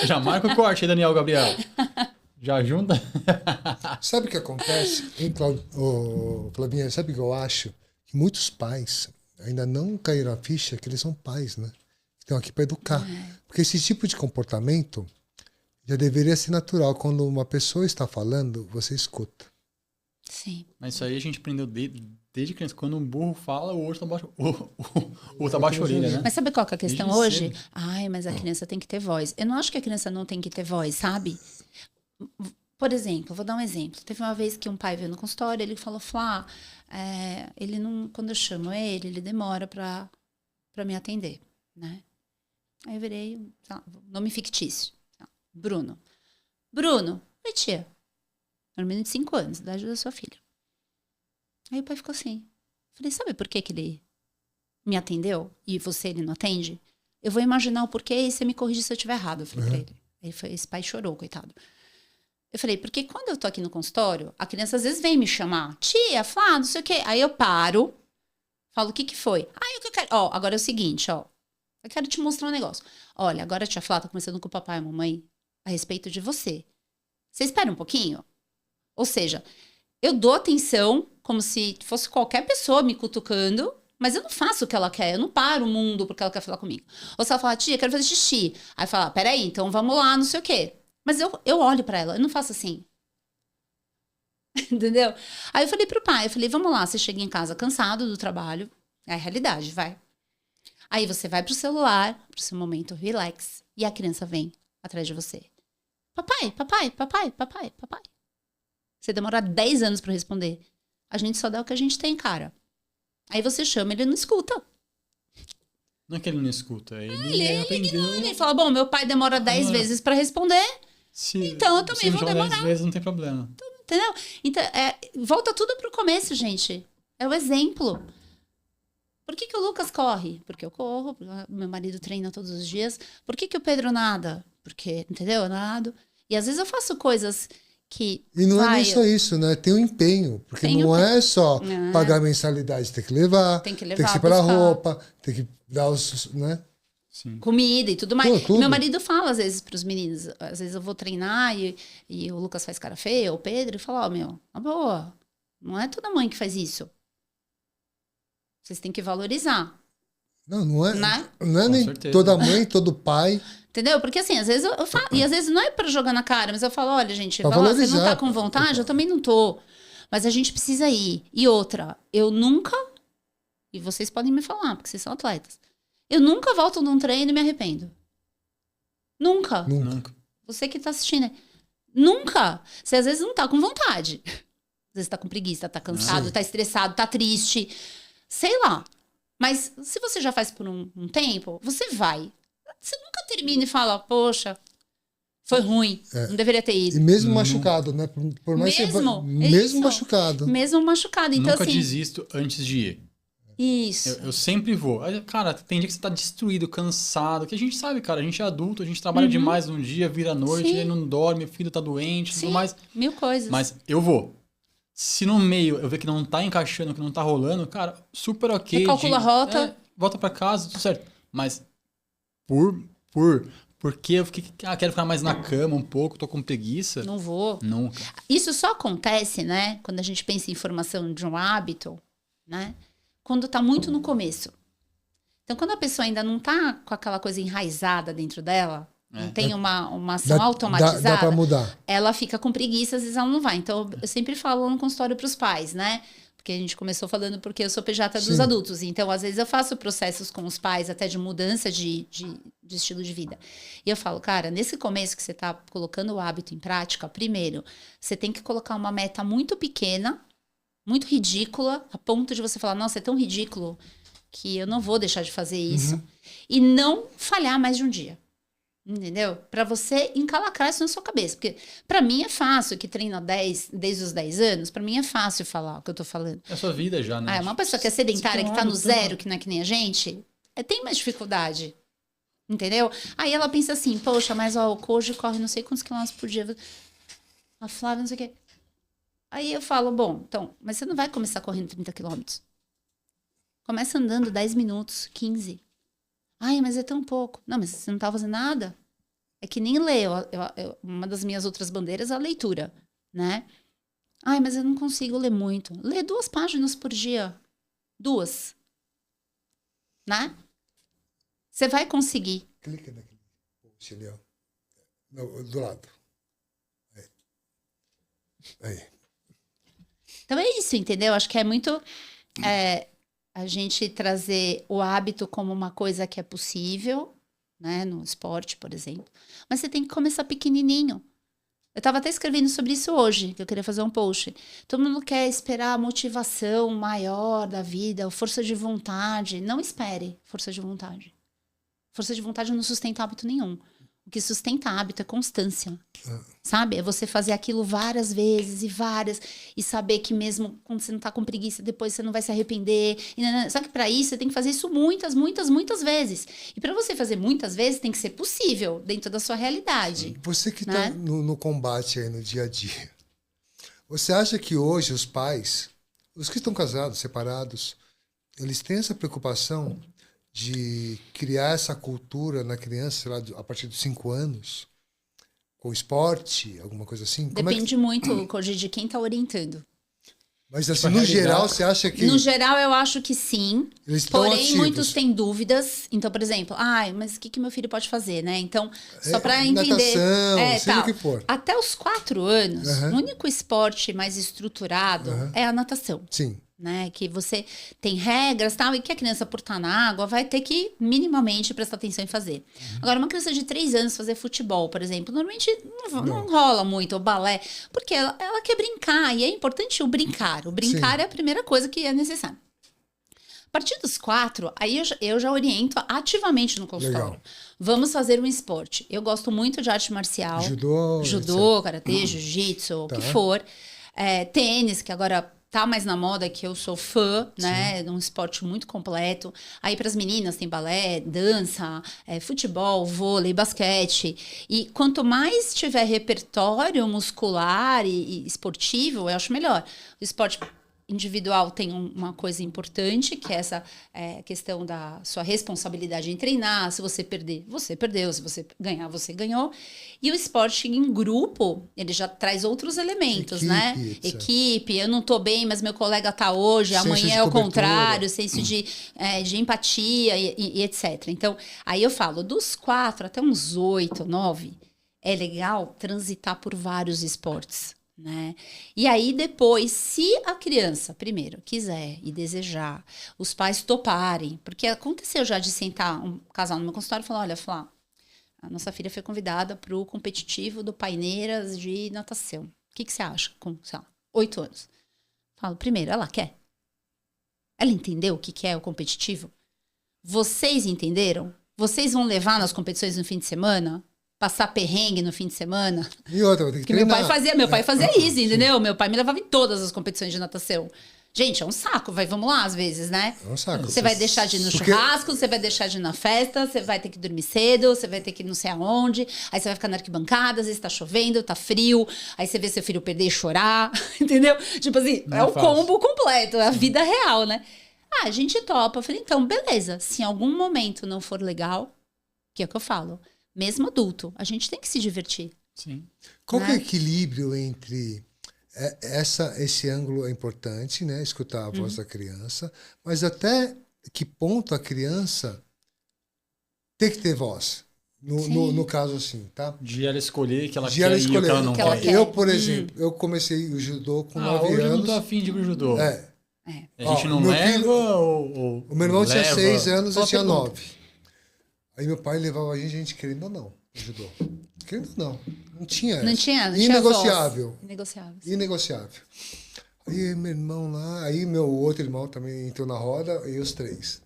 já marca o corte aí, Daniel Gabriel. Já junta.
Sabe o que acontece, hein, Flavinha? Sabe o que eu acho? Que muitos pais ainda não caíram a ficha que eles são pais, né? Estão aqui para educar. Porque esse tipo de comportamento já deveria ser natural. Quando uma pessoa está falando, você escuta.
Sim.
Mas isso aí a gente aprendeu desde criança. Quando um burro fala, o outro abaixa, o outro abaixa a orelha, né?
Mas sabe qual que é a questão
Desde
hoje?
cedo.
Ai, mas a criança tem que ter voz. Eu não acho que a criança não tem que ter voz, sabe? Por exemplo, vou dar um exemplo. Teve uma vez que um pai veio no consultório, ele falou, Flá, ele não, quando eu chamo ele demora pra me atender, né? Aí eu virei, nome fictício, Bruno. Bruno, oi tia. Era um menino de 5 anos, idade da sua filha. Aí o pai ficou assim. Falei, sabe por que ele me atendeu e ele não atende? Eu vou imaginar o porquê e você me corrige se eu estiver errado. Eu falei pra ele. Aí esse pai chorou, coitado. Eu falei, porque quando eu tô aqui no consultório, a criança às vezes vem me chamar. Tia, Flá, não sei o quê. Aí eu paro, falo, o que foi? O que eu quero... Ó, agora é o seguinte, ó. Eu quero te mostrar um negócio. Olha, agora a tia Flá tá conversando com o papai e a mamãe a respeito de você. Você espera um pouquinho? Ou seja, eu dou atenção como se fosse qualquer pessoa me cutucando, mas eu não faço o que ela quer, eu não paro o mundo porque ela quer falar comigo. Ou se ela fala, tia, quero fazer xixi. Aí fala, peraí, então vamos lá, não sei o quê. Mas eu olho pra ela, eu não faço assim. Entendeu? Aí eu falei pro pai, eu falei, vamos lá, você chega em casa cansado do trabalho, é a realidade, vai. Aí você vai pro celular, pro seu momento relax, e a criança vem atrás de você. Papai, papai, papai, papai, papai. Você demora 10 anos pra responder. A gente só dá o que a gente tem, cara. Aí você chama, ele não escuta.
Não é que ele não escuta, ele aprendeu.
Ele fala, bom, meu pai demora 10 vezes pra responder, então eu também vou demorar.
10 vezes não tem problema.
Entendeu? Então, volta tudo pro começo, gente. É o exemplo. Por que o Lucas corre? Porque eu corro, meu marido treina todos os dias. Por que o Pedro nada? Porque, entendeu? Eu nado. E às vezes eu faço coisas que...
E não é nem só isso, né? Tem um empenho. Porque não é só pagar mensalidade. Tem que levar, tem que separar roupa, tem que dar os... né?
Sim.
Comida e tudo mais.
Tudo.
E meu marido fala às vezes pros meninos. Às vezes eu vou treinar e o Lucas faz cara feia, ou o Pedro, e fala, na boa, não é toda mãe que faz isso. Vocês têm que valorizar.
Não é,
né?
Não é nem certeza. Toda mãe, todo pai.
Entendeu? Porque assim, às vezes eu falo, e às vezes não é pra jogar na cara, mas eu falo, olha, gente, você não tá com vontade, eu também não tô. Mas a gente precisa ir. E outra, eu nunca, e vocês podem me falar, porque vocês são atletas, eu nunca volto num treino e me arrependo. Nunca. Você que tá assistindo, nunca. Você às vezes não tá com vontade. Às vezes tá com preguiça, tá cansado, tá estressado, tá triste. Sei lá. Mas se você já faz por um tempo, você vai. Você nunca termina e fala, poxa, foi ruim, não deveria ter ido.
E mesmo machucado, né? Por mais mesmo machucado.
Mesmo machucado. Então,
nunca
assim,
desisto antes de ir.
Isso.
Eu sempre vou. Cara, tem dia que você tá destruído, cansado, que a gente sabe, cara, a gente é adulto, a gente trabalha demais num dia, vira à noite, aí não dorme, o filho tá doente, tudo mais.
1000 coisas.
Mas eu vou. Se no meio eu ver que não tá encaixando, que não tá rolando, cara, super ok.
Calcula a rota.
Volta pra casa, tudo certo. Mas porque eu fiquei, quero ficar mais na cama um pouco, tô com preguiça.
Não vou.
Nunca.
Isso só acontece, né, quando a gente pensa em formação de um hábito, né, quando tá muito no começo. Então, quando a pessoa ainda não tá com aquela coisa enraizada dentro dela, não tem uma ação automatizada,
dá pra mudar.
Ela fica com preguiça, às vezes ela não vai. Então, eu sempre falo no consultório pros pais, né? Porque a gente começou falando porque eu sou pediatra dos adultos. Então, às vezes eu faço processos com os pais até de mudança de estilo de vida. E eu falo, cara, nesse começo que você tá colocando o hábito em prática, primeiro, você tem que colocar uma meta muito pequena, muito ridícula, a ponto de você falar, nossa, é tão ridículo que eu não vou deixar de fazer isso. E não falhar mais de um dia. Entendeu? Pra você encalacrar isso na sua cabeça. Porque pra mim é fácil, que treina desde os 10 anos, pra mim é fácil falar o que eu tô falando.
É a sua vida já, né?
Uma pessoa que é sedentária, que tá no zero, que não é que nem a gente, tem mais dificuldade. Entendeu? Aí ela pensa assim, poxa, mas ó, o Koji corre não sei quantos quilômetros por dia. A Flávia não sei o quê. Aí eu falo, bom, então, mas você não vai começar correndo 30 quilômetros. Começa andando 10 minutos, 15. Ai, mas é tão pouco. Não, mas você não tá fazendo nada. É que nem ler. Uma das minhas outras bandeiras é a leitura, né? Ai, mas eu não consigo ler muito. Lê 2 páginas por dia. 2. Né? Você vai conseguir.
Clica naquele post ali, ó. Do lado. Aí.
Então é isso, entendeu? Acho que é muito a gente trazer o hábito como uma coisa que é possível, né? No esporte, por exemplo. Mas você tem que começar pequenininho. Eu estava até escrevendo sobre isso hoje, que eu queria fazer um post. Todo mundo quer esperar a motivação maior da vida, força de vontade. Não espere força de vontade. Força de vontade não sustenta hábito nenhum. O que sustenta hábito é constância. Sabe? É você fazer aquilo várias vezes e várias. E saber que mesmo quando você não tá com preguiça, depois você não vai se arrepender. Só que para isso, você tem que fazer isso muitas, muitas, muitas vezes. E para você fazer muitas vezes, tem que ser possível dentro da sua realidade.
Você que tá no combate aí no dia a dia. Você acha que hoje os pais, os que estão casados, separados, eles têm essa preocupação de criar essa cultura na criança, sei lá, a partir dos 5 anos, com esporte, alguma coisa assim?
Depende muito, Koji, de quem está orientando.
Mas assim, no geral, você acha que...
No geral, eu acho que sim.
Eles estão
porém,
ativos.
Muitos têm dúvidas. Então, por exemplo, mas o que meu filho pode fazer, né? Então, só para entender...
Natação, seja o que for.
Até os 4 anos, o único esporte mais estruturado é a natação.
Sim.
Né, que você tem regras tal, e que a criança, por estar na água, vai ter que minimamente prestar atenção em fazer. Agora, uma criança de 3 anos fazer futebol, por exemplo, normalmente não rola muito, o balé, porque ela quer brincar, e é importante o brincar. O brincar é a primeira coisa que é necessária. A partir dos 4, aí eu já oriento ativamente no consultório.
Legal.
Vamos fazer um esporte. Eu gosto muito de arte marcial. Judô, karatê, jiu-jitsu, o que for. Tênis, que agora tá mais na moda, que eu sou fã, né? De um esporte muito completo. Aí para as meninas tem balé, dança, futebol, vôlei, basquete. E quanto mais tiver repertório muscular e esportivo, eu acho melhor. O esporte individual tem uma coisa importante, que é essa questão da sua responsabilidade em treinar. Se você perder, você perdeu. Se você ganhar, você ganhou. E o esporte em grupo, ele já traz outros elementos, né? Equipe, eu não tô bem, mas meu colega tá hoje, amanhã é o contrário, senso de empatia e etc. Então, aí eu falo, dos 4 até uns 8, 9, é legal transitar por vários esportes. Né? E aí depois, se a criança primeiro quiser e desejar, os pais toparem, porque aconteceu já de sentar um casal no meu consultório e falar, olha, Flá, a nossa filha foi convidada para o competitivo do Paineiras de natação. O que você acha? Com, sei lá, 8 anos. Falo, primeiro, ela quer? Ela entendeu o que é o competitivo? Vocês entenderam? Vocês vão levar nas competições no fim de semana? Passar perrengue no fim de semana.
E outra, vou ter que treinar.
Meu pai fazia isso, entendeu? Meu pai me levava em todas as competições de natação. Gente, é um saco, vamos lá às vezes, né?
É um saco.
Você vai deixar de ir no churrasco, você vai deixar de ir na festa, você vai ter que dormir cedo, você vai ter que ir não sei aonde, aí você vai ficar na arquibancada, às vezes tá chovendo, tá frio, aí você vê seu filho perder e chorar, entendeu? Tipo assim, é o combo completo, é a vida real, né? A gente topa. Eu falei, então, beleza, se em algum momento não for legal, que é o que eu falo, mesmo adulto, a gente tem que se divertir.
Sim.
Qual que é o equilíbrio entre... Esse ângulo é importante, né? Escutar a voz da criança, mas até que ponto a criança tem que ter voz? No caso assim, tá?
De ela escolher que ela
de
quer
ela
e o
escolher.
que ela não quer.
Eu, por exemplo, eu comecei o judô com 9
hoje
anos.
eu não tô afim de ir pro judô.
A
gente não leva ou
o meu irmão tinha 6 anos, eu tinha 9.
pergunta.
Aí meu pai levava a gente querendo ou não, no judô. Querendo ou não. Não tinha
Não tinha
Inegociável.
voz.
Inegociável. Aí meu irmão lá, aí meu outro irmão também entrou na roda, e os 3.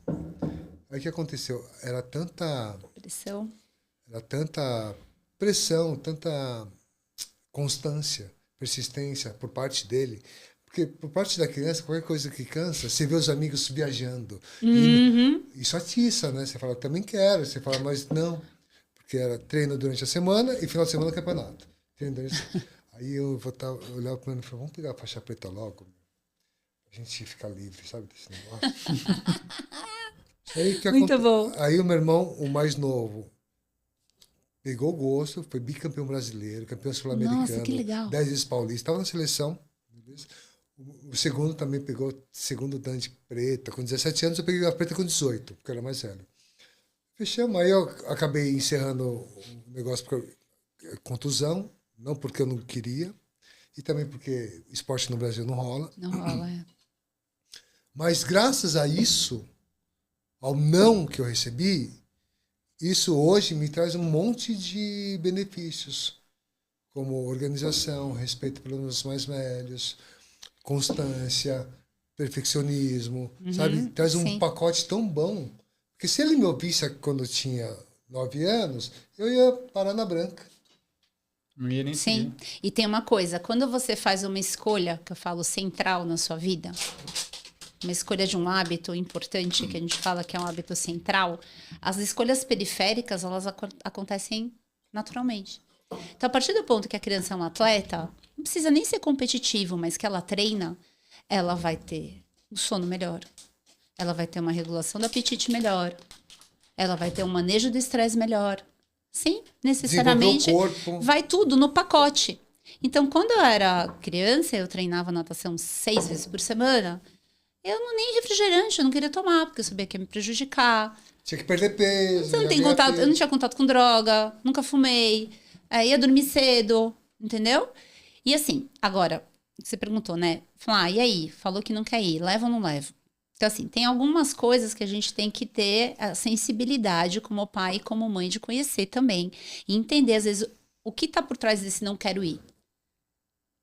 Aí o que aconteceu? Era tanta pressão, tanta constância, persistência por parte dele. Porque por parte da criança, qualquer coisa que cansa, você vê os amigos viajando.
Uhum.
E isso atiça, né? Você fala, também quero. Você fala, mas não. Porque era treino durante a semana e final de semana campeonato. Treino durante... Aí eu olhava para ele e falava, vamos pegar a faixa preta logo. A gente fica livre, sabe, desse negócio.
Muito bom.
Aí o meu irmão, o mais novo, pegou o gosto, foi bicampeão brasileiro, campeão sul-americano.
Nossa, que legal.
10 vezes paulista, estava na seleção. O segundo também pegou segundo dan de preta. Com 17 anos eu peguei a preta com 18, porque eu era mais velho. Fechamos, aí eu acabei encerrando o negócio por contusão, não porque eu não queria, e também porque esporte no Brasil não rola.
Não rola, é.
Mas graças a isso, ao não que eu recebi, isso hoje me traz um monte de benefícios, como organização, respeito pelos mais velhos, constância, perfeccionismo, sabe? Traz um pacote tão bom. Porque se ele me ouvisse quando eu tinha 9 anos, eu ia parar na branca.
Não ia nem
Sim.
seguir.
E tem uma coisa, quando você faz uma escolha, que eu falo central na sua vida, uma escolha de um hábito importante, que a gente fala que é um hábito central, as escolhas periféricas, elas acontecem naturalmente. Então, a partir do ponto que a criança é um atleta, não precisa nem ser competitivo, mas que ela treina, ela vai ter um sono melhor, ela vai ter uma regulação do apetite melhor, ela vai ter um manejo do estresse melhor. Sim, necessariamente vai tudo no pacote. Então, quando eu era criança, eu treinava natação 6 vezes por semana, eu nem refrigerante, eu não queria tomar, porque eu sabia que ia me prejudicar.
Tinha que perder peso.
Eu não tinha contato com droga, nunca fumei, ia dormir cedo, entendeu? E assim, agora, você perguntou, né? Falou, e aí? Falou que não quer ir, leva ou não leva? Então, assim, tem algumas coisas que a gente tem que ter a sensibilidade como pai e como mãe de conhecer também. E entender, às vezes, o que tá por trás desse não quero ir.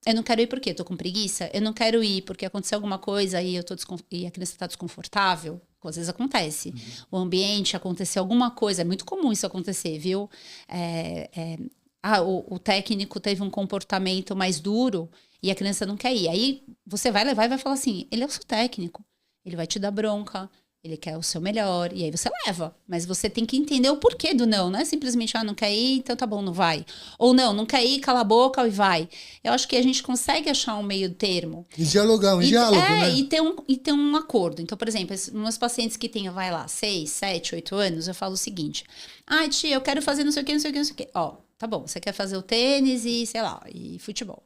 Eu não quero ir porque eu tô com preguiça? Eu não quero ir porque aconteceu alguma coisa e, e a criança tá desconfortável? Às vezes acontece. O ambiente, aconteceu alguma coisa. É muito comum isso acontecer, viu? O técnico teve um comportamento mais duro e a criança não quer ir. Aí você vai levar e vai falar assim, ele é o seu técnico. Ele vai te dar bronca, ele quer o seu melhor, e aí você leva. Mas você tem que entender o porquê do não. Não é simplesmente, não quer ir, então tá bom, não vai. Ou não quer ir, cala a boca e vai. Eu acho que a gente consegue achar um meio termo.
E dialogar, diálogo, né?
E ter um acordo. Então, por exemplo, meus pacientes que têm, 6, 7, 8 anos, eu falo o seguinte. Tia, eu quero fazer não sei o que, não sei o que, não sei o que. Tá bom, você quer fazer o tênis e, sei lá, e futebol.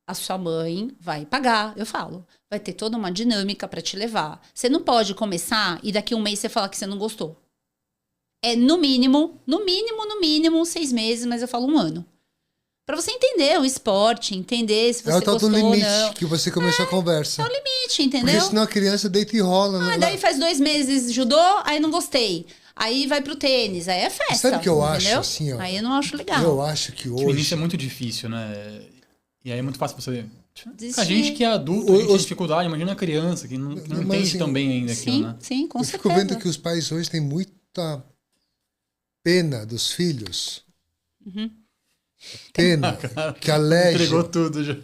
A sua mãe vai pagar, eu falo. Vai ter toda uma dinâmica para te levar. Você não pode começar e daqui a um mês você falar que você não gostou. É no mínimo 6 meses, mas eu falo 1 ano. Para você entender o esporte, entender se você gostou ou não. É o tal do limite
que você começou a conversa.
É o limite, entendeu?
Porque senão a criança deita e rola.
Daí faz 2 meses judô, aí não gostei. Aí vai pro tênis, aí é festa.
Sabe o que eu acho,
entendeu?
assim, ó?
Aí eu não acho legal.
Eu acho que hoje...
O início é muito difícil, né? E aí é muito fácil você...
Desistir.
A gente que é adulto, a gente tem dificuldade. Imagina a criança que não entende
assim,
tão bem ainda aquilo, né?
Sim, com certeza.
Eu fico vendo que os pais hoje têm muita pena dos filhos. Pena, que aleja.
Entregou tudo já.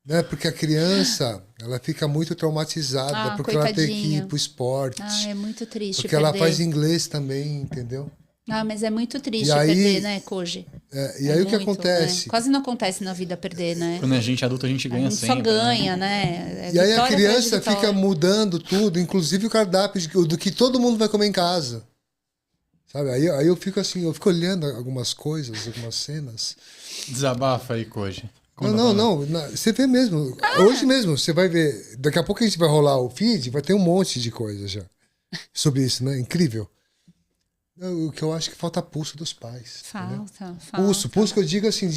Né? Porque a criança, ela fica muito traumatizada porque ela tem que ir pro esporte.
É muito triste
porque ela faz inglês também, entendeu?
Mas é muito triste perder, né, Koji?
E aí o que acontece?
Né? Quase não acontece na vida perder, né?
Quando a gente é adulto, a gente ganha sempre.
Só ganha, né?
E aí a criança fica mudando tudo, inclusive o cardápio do que todo mundo vai comer em casa. Sabe? Aí eu fico assim, eu fico olhando algumas coisas, algumas cenas.
Desabafa aí, Koji.
Não. Você vê mesmo. Hoje mesmo, você vai ver. Daqui a pouco a gente vai rolar o feed, vai ter um monte de coisa já sobre isso, né? Incrível. O que eu acho que falta pulso dos pais.
Falta.
Pulso que eu digo assim,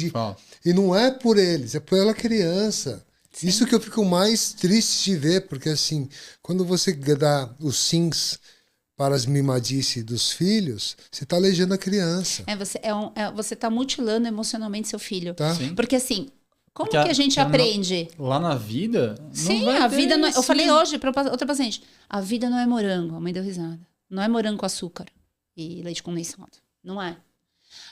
e não é por eles, é pela criança. Sim. Isso que eu fico mais triste de ver, porque assim, quando você dá os sims para as mimadices dos filhos, você está aleijando a criança.
Você está mutilando emocionalmente seu filho.
Tá?
Porque assim, Como
Porque
que a gente aprende?
Lá na vida,
Sim,
não vai
a
ter
vida não é... Eu
isso.
falei hoje para outra paciente, a vida não é morango. A mãe deu risada. Não é morango com açúcar e leite condensado. Não é.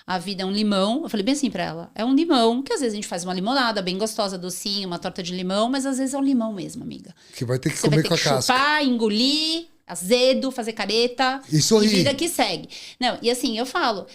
A vida é um limão. Eu falei bem assim pra ela. É um limão, que às vezes a gente faz uma limonada bem gostosa, docinha, uma torta de limão, mas às vezes é um limão mesmo, amiga.
Que vai ter que
Você vai
comer
ter
com a
que
casca.
chupar, engolir, azedo, fazer careta.
E sorrir.
vida que segue. Não, e assim, eu falo,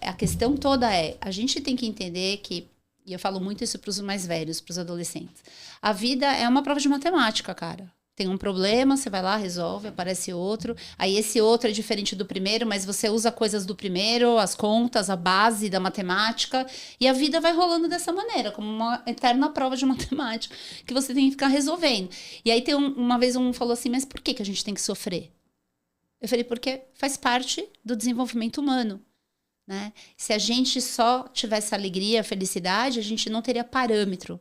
a questão toda é, a gente tem que entender que, e eu falo muito isso pros mais velhos, pros adolescentes, a vida é uma prova de matemática, cara. Tem um problema, você vai lá, resolve, aparece outro. Aí esse outro é diferente do primeiro, mas você usa coisas do primeiro, as contas, a base da matemática. E a vida vai rolando dessa maneira, como uma eterna prova de matemática, que você tem que ficar resolvendo. E aí uma vez um falou assim, mas por que a gente tem que sofrer? Eu falei, porque faz parte do desenvolvimento humano. Né? Se a gente só tivesse alegria, felicidade, a gente não teria parâmetro.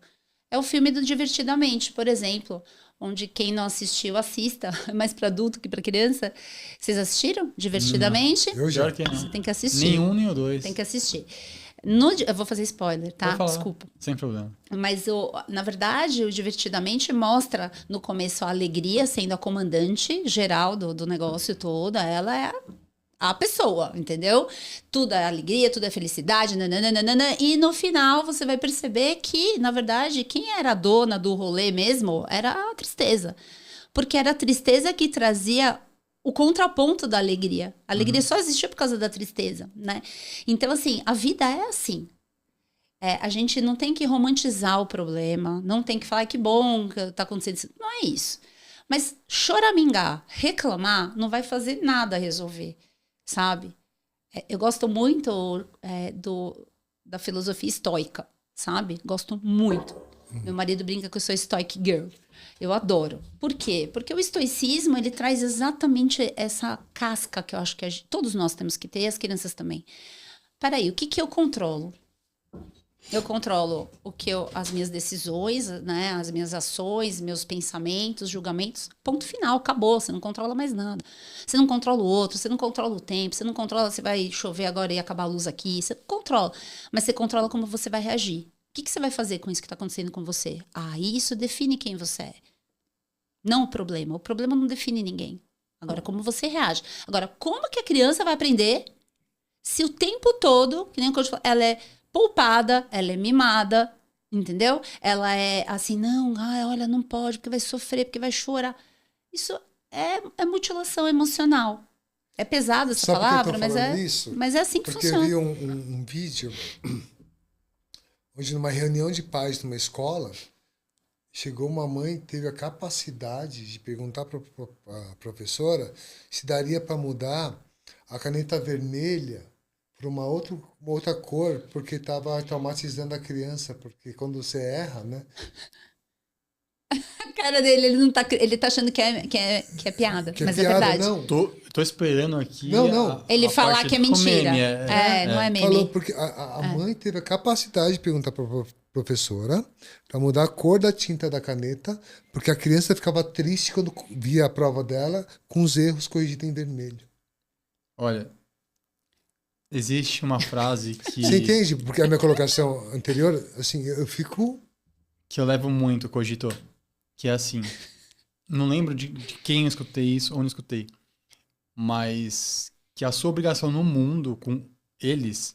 É o filme do Divertidamente, por exemplo, onde quem não assistiu, assista. É mais para adulto que para criança. Vocês assistiram Divertidamente?
Eu já.
Pior que não.
Você tem que assistir.
Nenhum, nem o dois.
Tem que assistir. Eu vou fazer spoiler, tá?
Pode falar.
Desculpa.
Sem problema.
Mas, na verdade, o Divertidamente mostra no começo a alegria sendo a comandante geral do negócio todo. Ela é a pessoa, entendeu? Tudo é alegria, tudo é felicidade, nananana, e no final você vai perceber que, na verdade, quem era a dona do rolê mesmo era a tristeza. Porque era a tristeza que trazia o contraponto da alegria. A alegria só existia por causa da tristeza, né? Então, assim, a vida é assim. A gente não tem que romantizar o problema, não tem que falar que bom que tá acontecendo isso. Não é isso. Mas choramingar, reclamar, não vai fazer nada a resolver. Sabe? Eu gosto muito da filosofia estoica, sabe? Gosto muito. Meu marido brinca que eu sou stoic girl. Eu adoro. Por quê? Porque o estoicismo, ele traz exatamente essa casca que eu acho que todos nós temos que ter, e as crianças também. Peraí, o que eu controlo? Eu controlo as minhas decisões, né? As minhas ações, meus pensamentos, julgamentos. Ponto final, acabou. Você não controla mais nada. Você não controla o outro, você não controla o tempo, você não controla se vai chover agora e acabar a luz aqui. Você não controla. Mas você controla como você vai reagir. O que você vai fazer com isso que está acontecendo com você? Isso define quem você é. Não o problema. O problema não define ninguém. Agora, como você reage. Agora, como que a criança vai aprender se o tempo todo, que nem o coach falou, ela é poupada, ela é mimada, entendeu? Ela é assim, não, olha, não pode, porque vai sofrer, porque vai chorar. Isso é mutilação emocional. É pesada essa
Sabe
palavra,
por que eu tô falando isso?
Mas é assim que
Porque
funciona.
eu vi um vídeo onde numa reunião de pais numa escola, chegou uma mãe que teve a capacidade de perguntar para a professora se daria para mudar a caneta vermelha para uma outra cor, porque estava traumatizando a criança, porque quando você erra, né?
A cara dele, ele tá achando que é piada,
Que é
mas
piada,
é verdade.
não.
Tô esperando aqui.
Não.
Ele
a
falar
parte
que é
do
mentira.
meme,
Não é meme.
Falou porque a mãe teve a capacidade de perguntar para a professora para mudar a cor da tinta da caneta, porque a criança ficava triste quando via a prova dela com os erros corrigidos em vermelho.
Olha, existe uma frase que...
Você entende? Porque a minha colocação anterior, assim, eu fico...
Que eu levo muito, Cogito. Que é assim... Não lembro de quem eu escutei isso, onde eu escutei. Mas que a sua obrigação no mundo com eles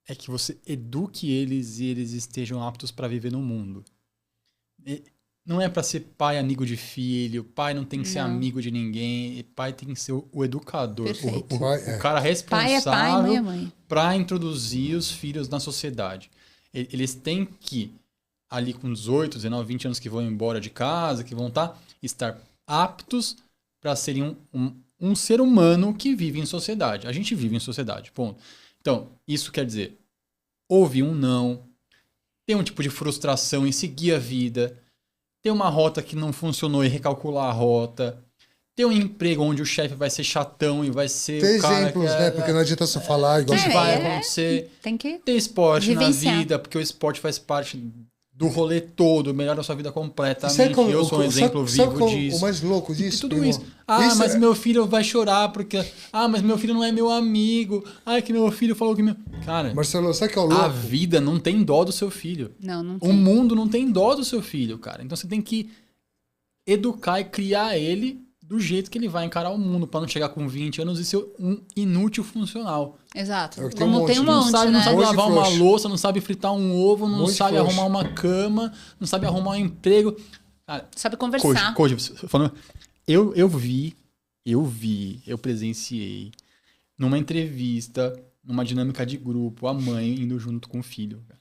é que você eduque eles e eles estejam aptos para viver no mundo. Não é para ser pai amigo de filho, pai não tem que ser amigo de ninguém, pai tem que ser o educador,
Perfeito.
o cara
Pai é pai,
responsável
mãe é mãe.
para introduzir os filhos na sociedade. Eles têm que, ali com 18, 19, 20 anos que vão embora de casa, que vão estar aptos para serem um ser humano que vive em sociedade. A gente vive em sociedade, ponto. Então, isso quer dizer ouvir um não, ter um tipo de frustração em seguir a vida, ter uma rota que não funcionou e recalcular a rota, ter um emprego onde o chefe vai ser chatão e vai ser
Ter
o cara
exemplos,
que
né? Porque não adianta só falar igual
que
você
vai
falou.
acontecer.
Tem que
Ter esporte
vivenciar.
na vida, porque o esporte faz parte do rolê todo, melhora a sua vida completamente.
Sabe
Eu sou um exemplo vivo disso.
O mais louco disso?
E tudo
primo?
isso. Mas meu filho vai chorar porque... mas meu filho não é meu amigo. Que meu filho falou que meu... Cara,
Marcelo, sabe que é o louco?
a vida não tem dó do seu filho.
Não tem.
O mundo não tem dó do seu filho, cara. Então você tem que educar e criar ele do jeito que ele vai encarar o mundo, pra não chegar com 20 anos e ser um inútil funcional.
Exato.
Tem
Como tem um
Não
monte,
sabe,
né?
não sabe
Monte
lavar
de
uma
frouxo.
louça, não sabe fritar um ovo, não
Monte de
sabe
frouxo.
arrumar uma cama, não sabe arrumar um emprego. Cara,
Sabe conversar.
falando, eu presenciei numa entrevista, numa dinâmica de grupo, a mãe indo junto com o filho. Cara.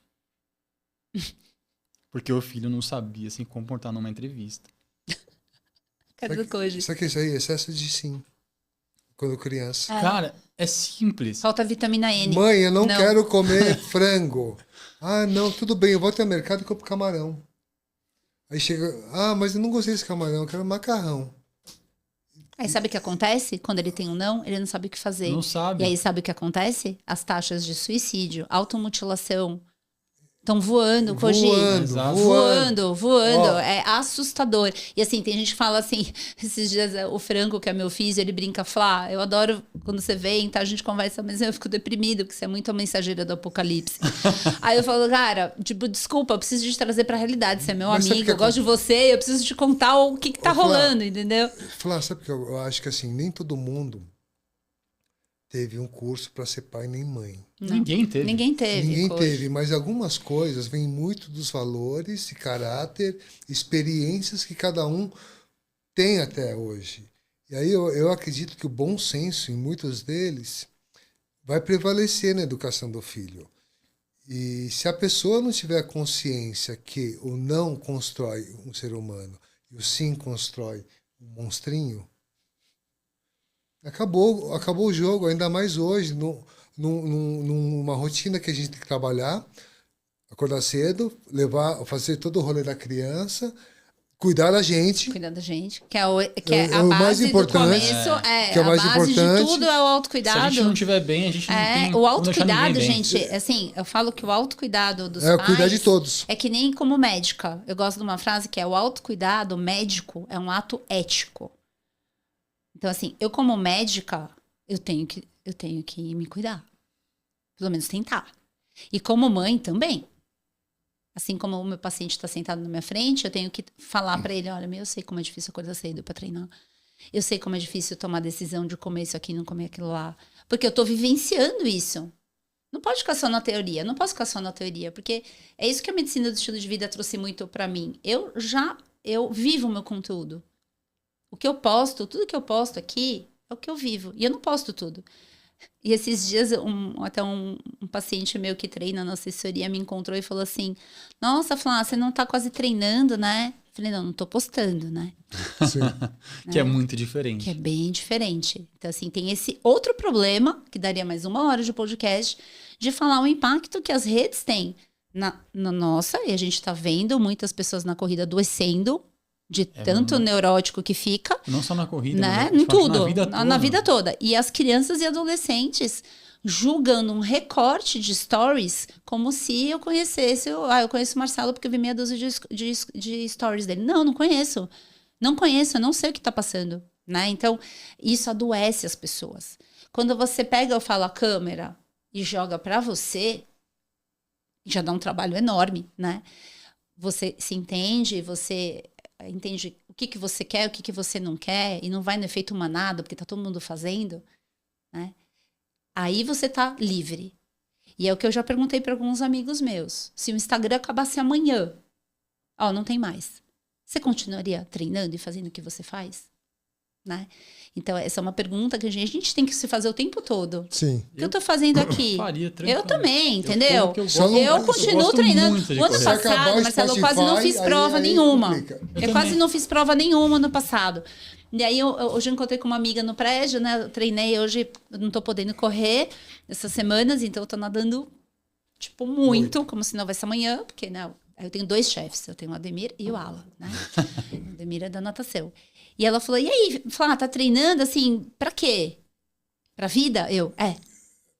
Porque o filho não sabia se comportar numa entrevista.
Cadê o Koji?
Sabe que isso aí? Excesso de sim. Quando criança.
Cara, é simples.
Falta vitamina N.
Mãe, eu não quero comer frango. Não, tudo bem, eu vou até o mercado e compro camarão. Aí chega, mas eu não gostei desse camarão, eu quero macarrão.
Aí sabe o que acontece? Quando ele tem um não, ele não sabe o que fazer.
Não sabe.
E aí sabe o que acontece? As taxas de suicídio, automutilação, estão voando, Koji. Voando.
Ó.
É assustador. E assim, tem gente que fala assim, esses dias o Franco, que é meu filho, ele brinca, Flá, eu adoro quando você vem, tá, a gente conversa, mas eu fico deprimido, porque você é muito a mensageira do apocalipse. Aí eu falo, cara, tipo, desculpa, eu preciso te trazer pra realidade, você é meu
Mas sabe
amigo,
que
eu gosto de você, eu preciso te contar o que tá
Flá,
rolando, entendeu?
Flá, sabe que eu acho que assim, nem todo mundo teve um curso para ser pai nem mãe.
Não.
Ninguém teve.
Ninguém teve. Koji.
teve, mas algumas coisas vêm muito dos valores e caráter, experiências que cada um tem até hoje. E aí eu acredito que o bom senso, em muitos deles, vai prevalecer na educação do filho. E se a pessoa não tiver consciência que o não constrói um ser humano e o sim constrói um monstrinho, acabou o jogo, ainda mais hoje, numa rotina que a gente tem que trabalhar, acordar cedo, fazer todo o rolê da criança, cuidar da gente.
Cuidar da gente, que é a
o
base
mais importante,
do começo,
que é o mais
a base
importante.
de tudo é o autocuidado.
Se a gente não estiver bem, a gente não tem
o
como
autocuidado,
deixar ninguém bem.
gente, assim, eu falo que o autocuidado dos
É
pais
cuidar de todos.
é que nem como médica. Eu gosto de uma frase que é: o autocuidado médico é um ato ético. Então, assim, eu como médica, eu tenho que me cuidar. Pelo menos tentar. E como mãe também. Assim como o meu paciente está sentado na minha frente, eu tenho que falar para ele, olha, eu sei como é difícil acordar cedo para treinar. Eu sei como é difícil tomar a decisão de comer isso aqui e não comer aquilo lá. Porque eu estou vivenciando isso. Não pode ficar só na teoria. Não posso ficar só na teoria. Porque é isso que a medicina do estilo de vida trouxe muito para mim. Eu vivo o meu conteúdo. O que eu posto, tudo que eu posto aqui é o que eu vivo. E eu não posto tudo. E esses dias, até um paciente meu que treina na assessoria me encontrou e falou assim, nossa, Flá, você não tá quase treinando, né? Eu falei, não tô postando, né?
Sim.
Que é muito diferente.
Que é bem diferente. Então, assim, tem esse outro problema, que daria mais 1 hora de podcast, de falar o impacto que as redes têm na nossa, e a gente tá vendo muitas pessoas na corrida adoecendo, de tanto neurótico que fica.
Não só na corrida,
né?
mas
Em tudo.
na vida toda.
Na vida toda. E as crianças e adolescentes julgando um recorte de stories como se eu conhecesse. Eu conheço o Marcelo porque eu vi meia dúzia de stories dele. Não conheço. Não conheço, eu não sei o que tá passando. Né? Então, isso adoece as pessoas. Quando você pega, eu falo, a câmera e joga pra você, já dá um trabalho enorme, né? Você se entende, você entende o que você quer, o que você não quer, e não vai no efeito manada, porque tá todo mundo fazendo, né? Aí você tá livre. E é o que eu já perguntei para alguns amigos meus. Se o Instagram acabasse amanhã, não tem mais. Você continuaria treinando e fazendo o que você faz? Né? Então, essa é uma pergunta que a gente tem que se fazer o tempo todo.
Sim.
O que eu tô fazendo aqui?
Faria,
eu também, entendeu?
Eu
continuo treinando. O ano
Se acabar
passado,
o
Marcelo, eu quase não
Spotify,
fiz prova
aí
nenhuma.
complica.
Eu quase não fiz prova nenhuma no passado. E aí, hoje eu encontrei com uma amiga no prédio, né? Eu treinei hoje, eu não tô podendo correr essas semanas, então eu tô nadando, tipo, muito, como se não houvesse amanhã, porque, né? Eu tenho 2 chefes, eu tenho o Ademir e o Alan, né? O Ademir é da natação. E ela falou, e aí, Flá, tá treinando, assim, pra quê? Pra vida?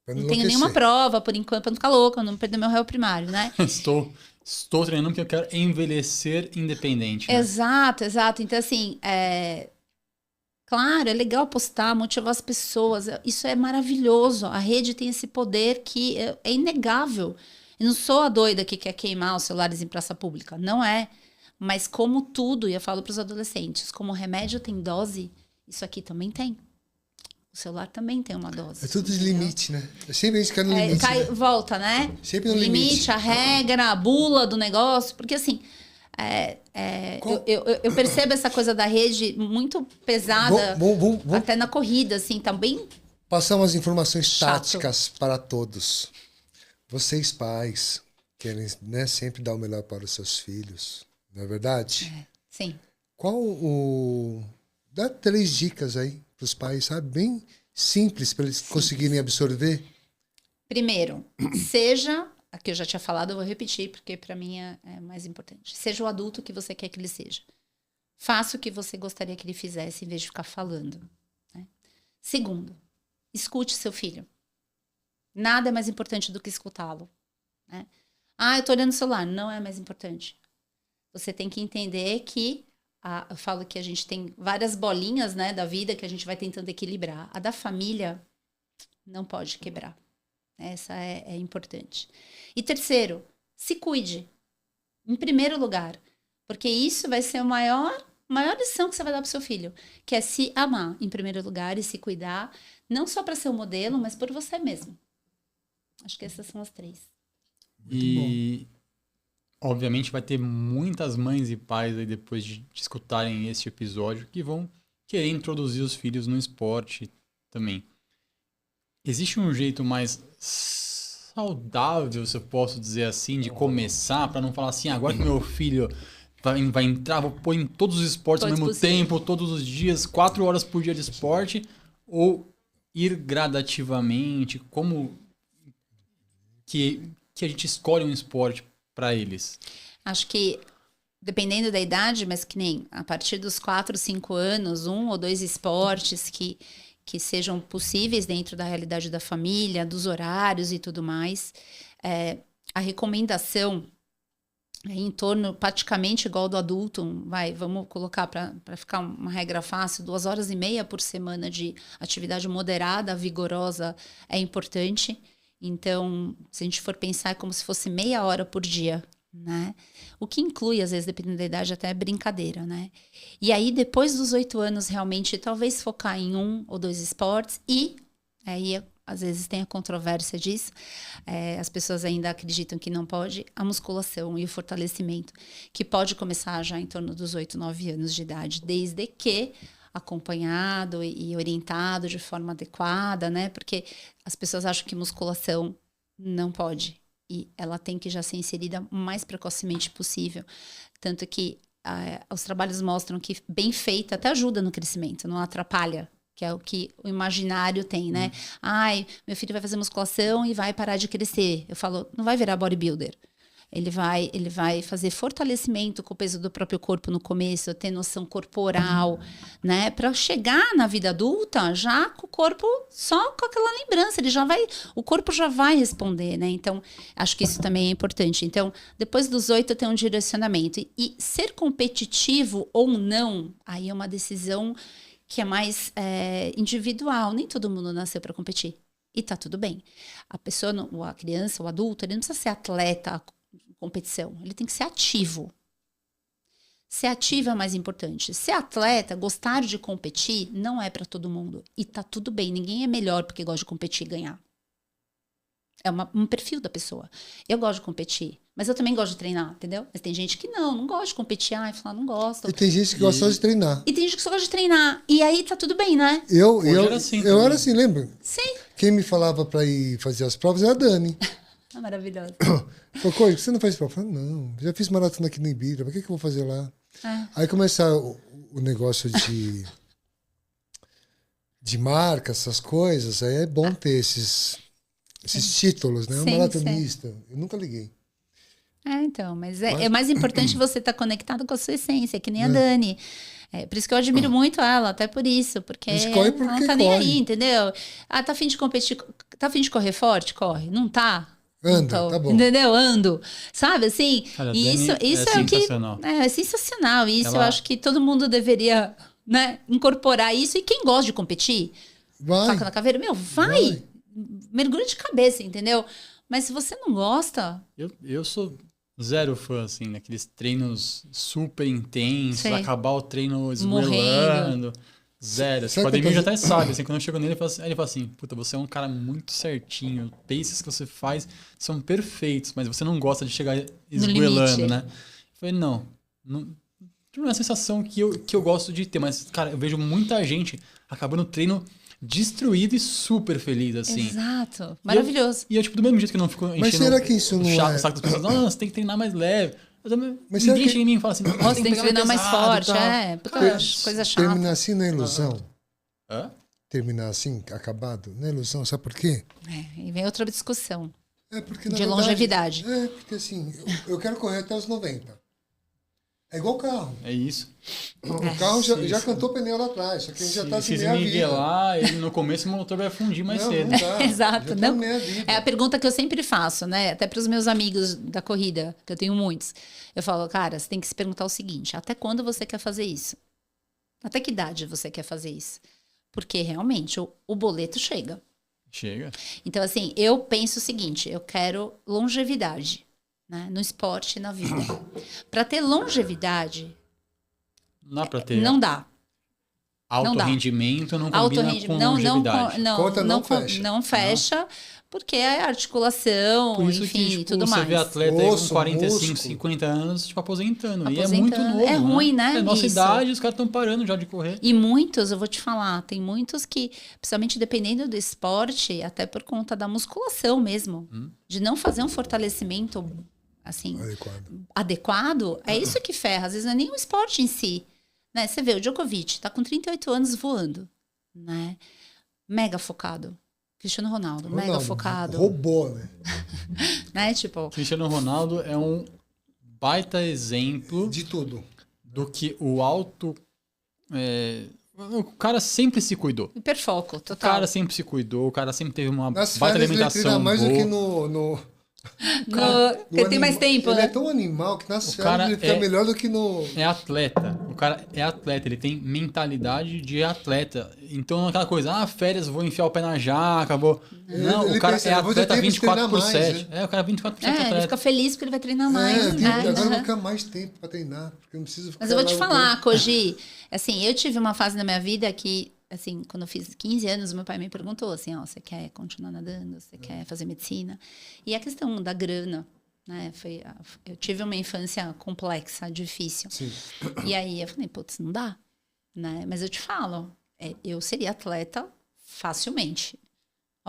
Pra
não tenho nenhuma prova, por enquanto, pra não ficar louca, não perder meu réu primário, né?
Estou Estou treinando porque eu quero envelhecer independente. Né?
Exato. Então, assim, claro, é legal postar, motivar as pessoas. Isso é maravilhoso. A rede tem esse poder que é inegável. Eu não sou a doida que quer queimar os celulares em praça pública. Não é. Mas como tudo, e eu falo para os adolescentes, como o remédio tem dose, isso aqui também tem. O celular também tem uma dose.
É tudo de limite, né? É sempre a gente cai no limite.
Cai,
né?
Volta, né?
Sempre no limite.
A regra, a bula do negócio. Porque assim, eu percebo essa coisa da rede muito pesada,
Vamos
até na corrida, assim, tá bem
passar umas informações
chato.
táticas para todos. Vocês pais querem, né, sempre dar o melhor para os seus filhos, não é verdade?
Sim.
Dá 3 dicas aí para os pais, sabe? Bem simples para eles conseguirem absorver.
Primeiro, seja, aqui eu já tinha falado, eu vou repetir, porque para mim é mais importante. Seja o adulto que você quer que ele seja. Faça o que você gostaria que ele fizesse, em vez de ficar falando. Né? Segundo, escute seu filho. Nada é mais importante do que escutá-lo. Né? Eu tô olhando o celular. Não é mais importante. Você tem que entender que eu falo que a gente tem várias bolinhas, né, da vida que a gente vai tentando equilibrar. A da família não pode quebrar. Essa é importante. E terceiro, se cuide. Em primeiro lugar. Porque isso vai ser a maior lição que você vai dar para o seu filho. Que é se amar em primeiro lugar e se cuidar. Não só para ser um modelo, mas por você mesmo. Acho que essas são as 3.
E... obviamente vai ter muitas mães e pais aí depois de escutarem este episódio que vão querer introduzir os filhos no esporte também. Existe um jeito mais saudável, se eu posso dizer assim, de começar, para não falar assim, agora que meu filho vai entrar, vou pôr em todos os esportes ao mesmo tempo, todos os dias, 4 horas por dia de esporte, ou ir gradativamente, como que a gente escolhe um esporte para eles?
Acho que, dependendo da idade, mas que nem a partir dos 4, 5 anos, 1 ou 2 esportes que sejam possíveis dentro da realidade da família, dos horários e tudo mais. A recomendação é em torno, praticamente igual do adulto, vamos colocar para ficar uma regra fácil, 2h30 por semana de atividade moderada, vigorosa, é importante. Então, se a gente for pensar, é como se fosse meia hora por dia, né? O que inclui, às vezes, dependendo da idade, até brincadeira, né? E aí, depois dos 8 anos, realmente, talvez focar em 1 ou 2 esportes e, aí, às vezes tem a controvérsia disso, as pessoas ainda acreditam que não pode, a musculação e o fortalecimento, que pode começar já em torno dos 8, 9 anos de idade, desde que acompanhado e orientado de forma adequada, né? Porque as pessoas acham que musculação não pode. E ela tem que já ser inserida o mais precocemente possível. Tanto que os trabalhos mostram que bem feita até ajuda no crescimento, não atrapalha. Que é o que o imaginário tem, né? Meu filho vai fazer musculação e vai parar de crescer. Eu falo, não vai virar bodybuilder. Ele vai fazer fortalecimento com o peso do próprio corpo no começo, ter noção corporal, né? Para chegar na vida adulta já com o corpo só com aquela lembrança, o corpo já vai responder, né? Então, acho que isso também é importante. Então, depois dos 8 tem um direcionamento. E ser competitivo ou não, aí é uma decisão que é mais individual. Nem todo mundo nasceu para competir. E tá tudo bem. A pessoa, a criança, o adulto, ele não precisa ser atleta, competição, ele tem que ser ativo. Ser ativo é mais importante. Ser atleta, gostar de competir, não é para todo mundo. E tá tudo bem, ninguém é melhor porque gosta de competir e ganhar. É um perfil da pessoa. Eu gosto de competir, mas eu também gosto de treinar, entendeu? Mas tem gente que não gosta de competir, fala, não gosta.
E tem gente que gosta só de treinar.
E tem gente que só gosta de treinar. E aí tá tudo bem, né?
Eu era assim, lembra?
Sim.
Quem me falava para ir fazer as provas era a Dani.
Maravilhoso.
Falei, Cor, você não faz prova? Eu falei, não, já fiz maratona aqui no Ibira, pra que eu vou fazer lá? Aí começar o negócio de marca, essas coisas, aí é bom ter esses títulos, né?
Sim,
um maratonista. Eu nunca liguei.
Então, mas é mais importante você estar conectado com a sua essência, que nem a Dani. Por isso que eu admiro muito ela, até por isso, porque ela não tá nem aí, entendeu? Tá a fim de competir, tá a fim de correr forte? Corre. Não tá?
Anda, tá bom.
Entendeu? Ando. Sabe, assim?
Cara,
E isso é o que... É sensacional. Isso eu acho que todo mundo deveria, né, incorporar isso. E quem gosta de competir, faca na caveira, vai. Mergulha de cabeça, entendeu? Mas se você não gosta...
Eu sou zero fã, assim, daqueles treinos super intensos, acabar o treino esgoelando. Zero. O Ademir já até sabe, assim, quando eu chego nele, ele fala assim, puta, você é um cara muito certinho, paces que você faz são perfeitos, mas você não gosta de chegar esgoelando, né? Eu falei, não é uma sensação que eu gosto de ter, mas, cara, eu vejo muita gente acabando o treino destruído e super feliz, assim.
Exato. Maravilhoso.
E eu, tipo, do mesmo jeito que eu não fico enchendo
mas será que isso não
o saco das pessoas, você tem que treinar mais leve.
Mas
ninguém chega em mim e fala assim,
você tem que treinar mais forte, coisa chata.
Terminar assim na ilusão.
Hã?
Terminar assim, acabado, na ilusão, sabe por quê?
E vem outra discussão.
Porque,
de longevidade.
Porque assim, eu quero correr até os 90. É igual carro.
É isso.
O carro já cantou pneu lá atrás, só que a gente já tá assim meia vida.
Se miguelar, no começo o motor vai fundir mais cedo.
Não tá.
Exato.
Não.
É a pergunta que eu sempre faço, né? Até para os meus amigos da corrida, que eu tenho muitos. Eu falo, cara, você tem que se perguntar o seguinte, até quando você quer fazer isso? Até que idade você quer fazer isso? Porque realmente o boleto chega.
Chega.
Então, assim, eu penso o seguinte, eu quero longevidade. Né, no esporte e na vida. Para ter longevidade,
não dá para ter.
Não dá.
Alto rendimento não combina com longevidade.
Não fecha, porque é articulação, enfim, tudo mais.
Você vê atleta com 45, 50 anos, tipo, aposentando. E é muito novo.
É ruim, né?
É nossa idade, os caras estão parando já de correr.
E muitos, eu vou te falar, tem muitos que, principalmente dependendo do esporte, até por conta da musculação mesmo, de não fazer um fortalecimento assim, adequado, é isso que ferra. Às vezes não é nem o esporte em si. Né? Você vê, o Djokovic tá com 38 anos voando. Né? Mega focado. Cristiano Ronaldo, mega focado.
Roubou, né?
Né? Tipo...
Cristiano Ronaldo é um baita exemplo...
De tudo.
Do que o alto... O cara sempre se cuidou.
Hiperfoco, total.
O cara sempre se cuidou, o cara sempre teve uma
Nas
baita
alimentação. Ele treina mais do que
ele tem mais tempo,
ele
né?
é tão animal que nas férias ele fica melhor do que no...
É atleta. O cara é atleta. Ele tem mentalidade de atleta. Então, aquela coisa, férias, vou enfiar o pé na jaca, vou... Não, o cara pensa, é atleta 24/7. O cara é 24/7 atleta.
Ele fica feliz porque ele vai treinar mais.
Agora eu vou ficar mais tempo pra treinar, porque eu não preciso ficar...
Mas eu vou te falar, Koji, assim, eu tive uma fase na minha vida que... Assim, quando eu fiz 15 anos, meu pai me perguntou assim, você quer continuar nadando? Você quer fazer medicina? E a questão da grana, né? Eu tive uma infância complexa, difícil.
Sim.
E aí eu falei, putz, não dá. Né? Mas eu te falo, eu seria atleta facilmente.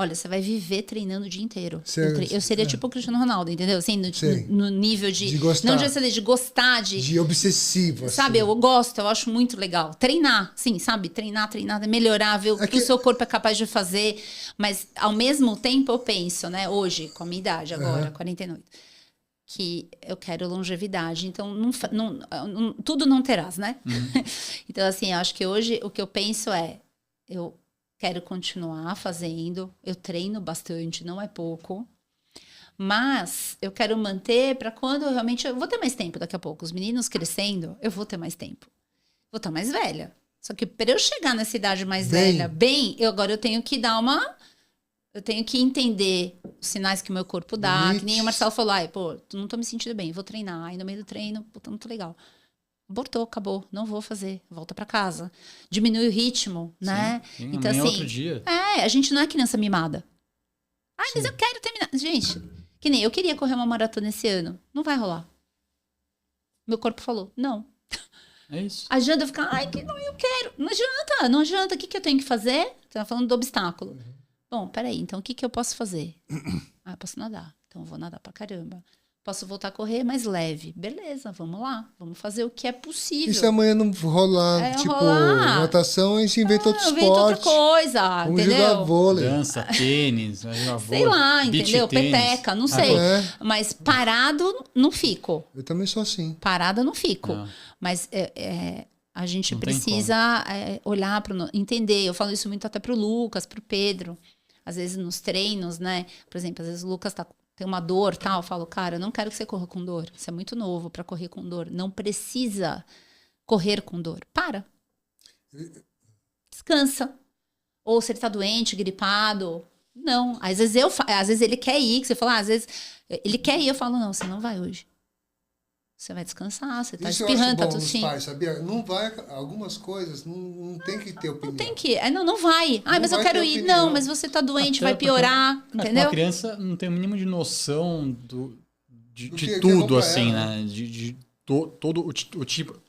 Olha, você vai viver treinando o dia inteiro. Eu seria tipo o Cristiano Ronaldo, entendeu? Assim, no nível de
gostar.
Não de gostar,
de obsessivo.
Sabe,
assim.
eu gosto, eu acho muito legal. Treinar, sim, sabe? Treinar, melhorar, ver o que o seu corpo é capaz de fazer. Mas, ao mesmo tempo, eu penso, né? Hoje, com a minha idade agora, 49, que eu quero longevidade. Então, tudo não terás, né? Então, assim, eu acho que hoje o que eu penso eu quero continuar fazendo, eu treino bastante, não é pouco, mas eu quero manter para quando eu realmente... Eu vou ter mais tempo daqui a pouco. Os meninos crescendo, eu vou ter mais tempo. Vou estar mais velha. Só que para eu chegar nessa idade mais velha, agora eu tenho que dar uma... Eu tenho que entender os sinais que o meu corpo dá. Que nem o Marcelo falou, não tô me sentindo bem, vou treinar. Aí no meio do treino, não tô legal. Abortou, acabou, não vou fazer, volta pra casa. Diminui o ritmo, né?
Sim,
então, assim,
outro dia.
A gente não é criança mimada. Mas eu quero terminar. Gente, que nem eu queria correr uma maratona esse ano. Não vai rolar. Meu corpo falou, não.
É isso.
Adianta eu ficar, que não, eu quero. Não adianta. O que eu tenho que fazer? Você tá falando do obstáculo. Bom, peraí, então o que eu posso fazer? Eu posso nadar. Então eu vou nadar pra caramba. Posso voltar a correr mais leve. Beleza, vamos lá. Vamos fazer o que é possível.
E se amanhã não rolar, natação, a gente inventa outro esporte.
Outra coisa,
vamos
entendeu?
Jogar vôlei.
Dança, tênis, vai jogar vôlei.
Sei lá, entendeu? Peteca, não sei. Mas parado, não fico.
Eu também sou assim.
Parada, não fico. Não. Mas a gente precisa olhar, entender. Eu falo isso muito até pro Lucas, pro Pedro. Às vezes nos treinos, né? Por exemplo, às vezes o Lucas tá tem uma dor, tal, eu falo, cara, eu não quero que você corra com dor. Você é muito novo para correr com dor. Não precisa correr com dor. Para. Descansa. Ou se ele tá doente, gripado. Não. Às vezes ele quer ir, que você fala, às vezes ele quer ir, eu falo, não, você não vai hoje. Você vai descansar, você tá espirrando, tá tossindo.
Pais, sabia? Não vai, algumas coisas não tem que ter opinião.
Não tem que, não vai.
Não
mas eu
vai
quero
ter
ir.
opinião.
Não, mas você tá doente,
Até
vai piorar,
porque,
entendeu?
Uma criança não tem o mínimo de noção de
que é
tudo,
bom pra
assim,
ela,
né? Todo o tipo.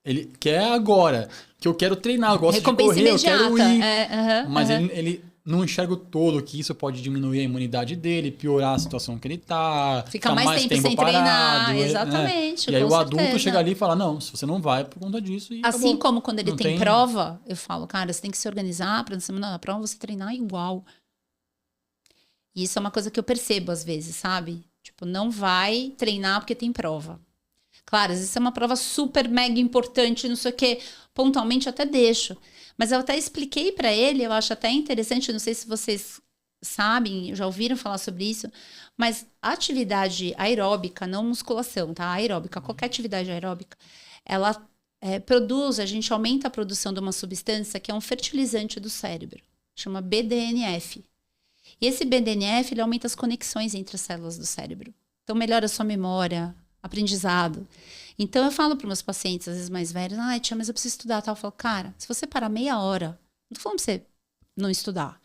Ele quer agora, que eu quero treinar, eu gosto de
Recompensa
correr, eu quero ir.
imediata.
Mas ele não enxerga o todo, que isso pode diminuir a imunidade dele, piorar a situação que ele tá.
Fica mais tempo sem treinar, exatamente.
E aí
com
o adulto
certeza.
chega ali e fala, não, se você não vai por conta disso. E
Assim
acabou.
como quando ele
Não
tem prova, eu falo, cara, você tem que se organizar para na semana da prova você treinar igual. E isso é uma coisa que eu percebo às vezes, sabe? Tipo, não vai treinar porque tem prova. Claro, às vezes é uma prova super mega importante, não sei o quê. Pontualmente eu até deixo. Mas eu até expliquei para ele, eu acho até interessante, não sei se vocês sabem, já ouviram falar sobre isso, mas a atividade aeróbica, não musculação, tá? Aeróbica, qualquer atividade aeróbica, ela produz, a gente aumenta a produção de uma substância que é um fertilizante do cérebro, chama BDNF. E esse BDNF, ele aumenta as conexões entre as células do cérebro. Então, melhora a sua memória, aprendizado. Então, eu falo para meus pacientes, às vezes mais velhos, tia, mas eu preciso estudar, tal. Eu falo, cara, se você parar meia hora, não tô falando pra você não estudar,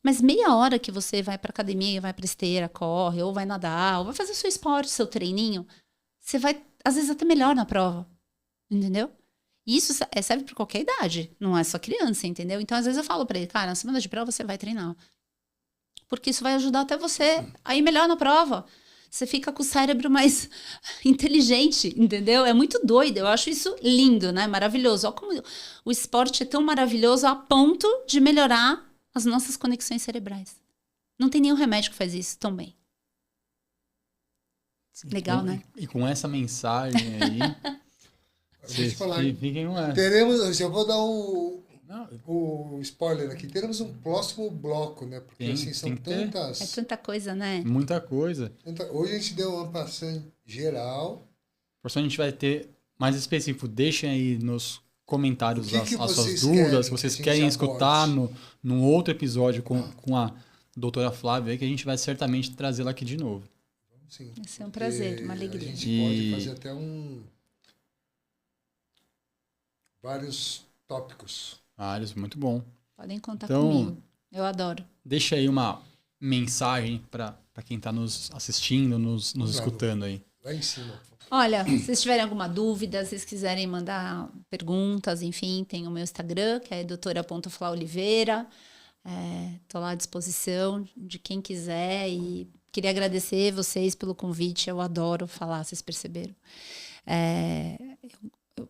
mas meia hora que você vai pra academia, vai pra esteira, corre, ou vai nadar, ou vai fazer seu esporte, seu treininho, você vai, às vezes, até melhor na prova. Entendeu? E isso serve para qualquer idade, não é só criança, entendeu? Então, às vezes eu falo para ele, cara, na semana de prova você vai treinar. Porque isso vai ajudar até você a ir melhor na prova. Você fica com o cérebro mais inteligente, entendeu? É muito doido. Eu acho isso lindo, né? Maravilhoso. Olha como o esporte é tão maravilhoso a ponto de melhorar as nossas conexões cerebrais. Não tem nenhum remédio que faz isso tão bem. Legal, né?
E com essa mensagem aí...
Deixa eu falar.
Teremos,
eu vou dar o spoiler aqui. Teremos um próximo bloco, né? Porque assim, são tantas...
É tanta coisa, né?
Muita coisa.
Hoje a gente deu uma passagem geral.
Por isso a gente vai ter mais específico. Deixem aí nos comentários as suas dúvidas. Se vocês querem escutar num outro episódio com a doutora Flávia, que a gente vai certamente trazê-la aqui de novo.
Sim.
Vai ser um prazer, uma alegria.
A gente pode fazer até vários tópicos.
Vários, muito bom.
Podem contar comigo. Eu adoro.
Deixa aí uma mensagem para quem está nos assistindo, nos escutando aí.
Lá em cima.
Olha, se vocês tiverem alguma dúvida, se vocês quiserem mandar perguntas, enfim, tem o meu Instagram, que é doutora.flaoliveira. Estou lá à disposição de quem quiser e queria agradecer vocês pelo convite. Eu adoro falar, vocês perceberam.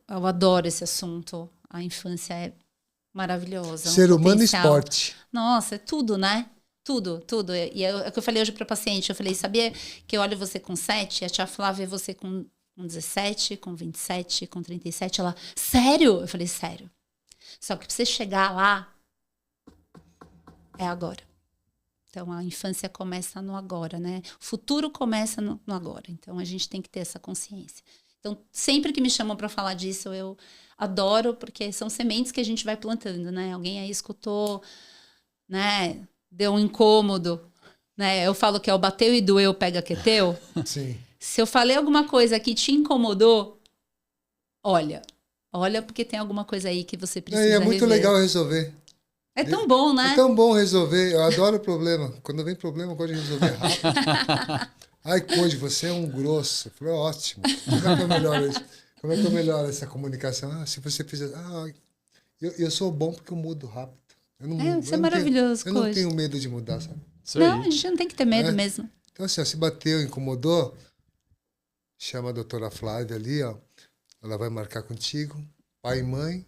Eu adoro esse assunto. A infância é maravilhosa.
Ser humano e esporte.
Nossa, é tudo, né? Tudo. E é o que eu falei hoje para o paciente. Eu falei, sabia que eu olho você com 7 e a tia Flávia vê você com 17, com 27, com 37. Ela, sério? Eu falei, sério. Só que para você chegar lá, é agora. Então, a infância começa no agora, né? O futuro começa no agora. Então, a gente tem que ter essa consciência. Então, sempre que me chamam para falar disso, eu adoro, porque são sementes que a gente vai plantando, né? Alguém aí escutou, né? Deu um incômodo, né? Eu falo que é o bateu e doeu, pega que é teu.
Sim.
Se eu falei alguma coisa que te incomodou, olha porque tem alguma coisa aí que você precisa resolver.
É muito legal resolver.
É tão bom, né?
É tão bom resolver. Eu adoro problema. Quando vem problema, eu gosto de resolver rápido. Ai, Code, você é um grosso. Eu falei, ótimo. Como é que eu melhoro isso? Como é que eu melhoro essa comunicação? Se você fizer... eu sou bom porque eu mudo rápido.
Isso é maravilhoso,
Code. Eu não tenho medo de mudar, sabe?
Não, a gente não tem que ter medo mesmo.
Então, assim, se bateu, incomodou, chama a doutora Flávia ali, ó. Ela vai marcar contigo, pai e mãe,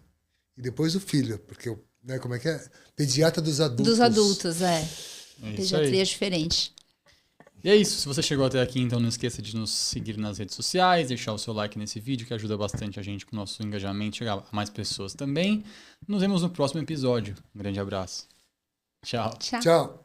e depois o filho, porque, né, como é que é? Pediatra dos adultos.
Dos adultos, Pediatria
aí.
É diferente.
E é isso. Se você chegou até aqui, então não esqueça de nos seguir nas redes sociais, deixar o seu like nesse vídeo, que ajuda bastante a gente com o nosso engajamento, chegar a mais pessoas também. Nos vemos no próximo episódio. Um grande abraço. Tchau.
Tchau.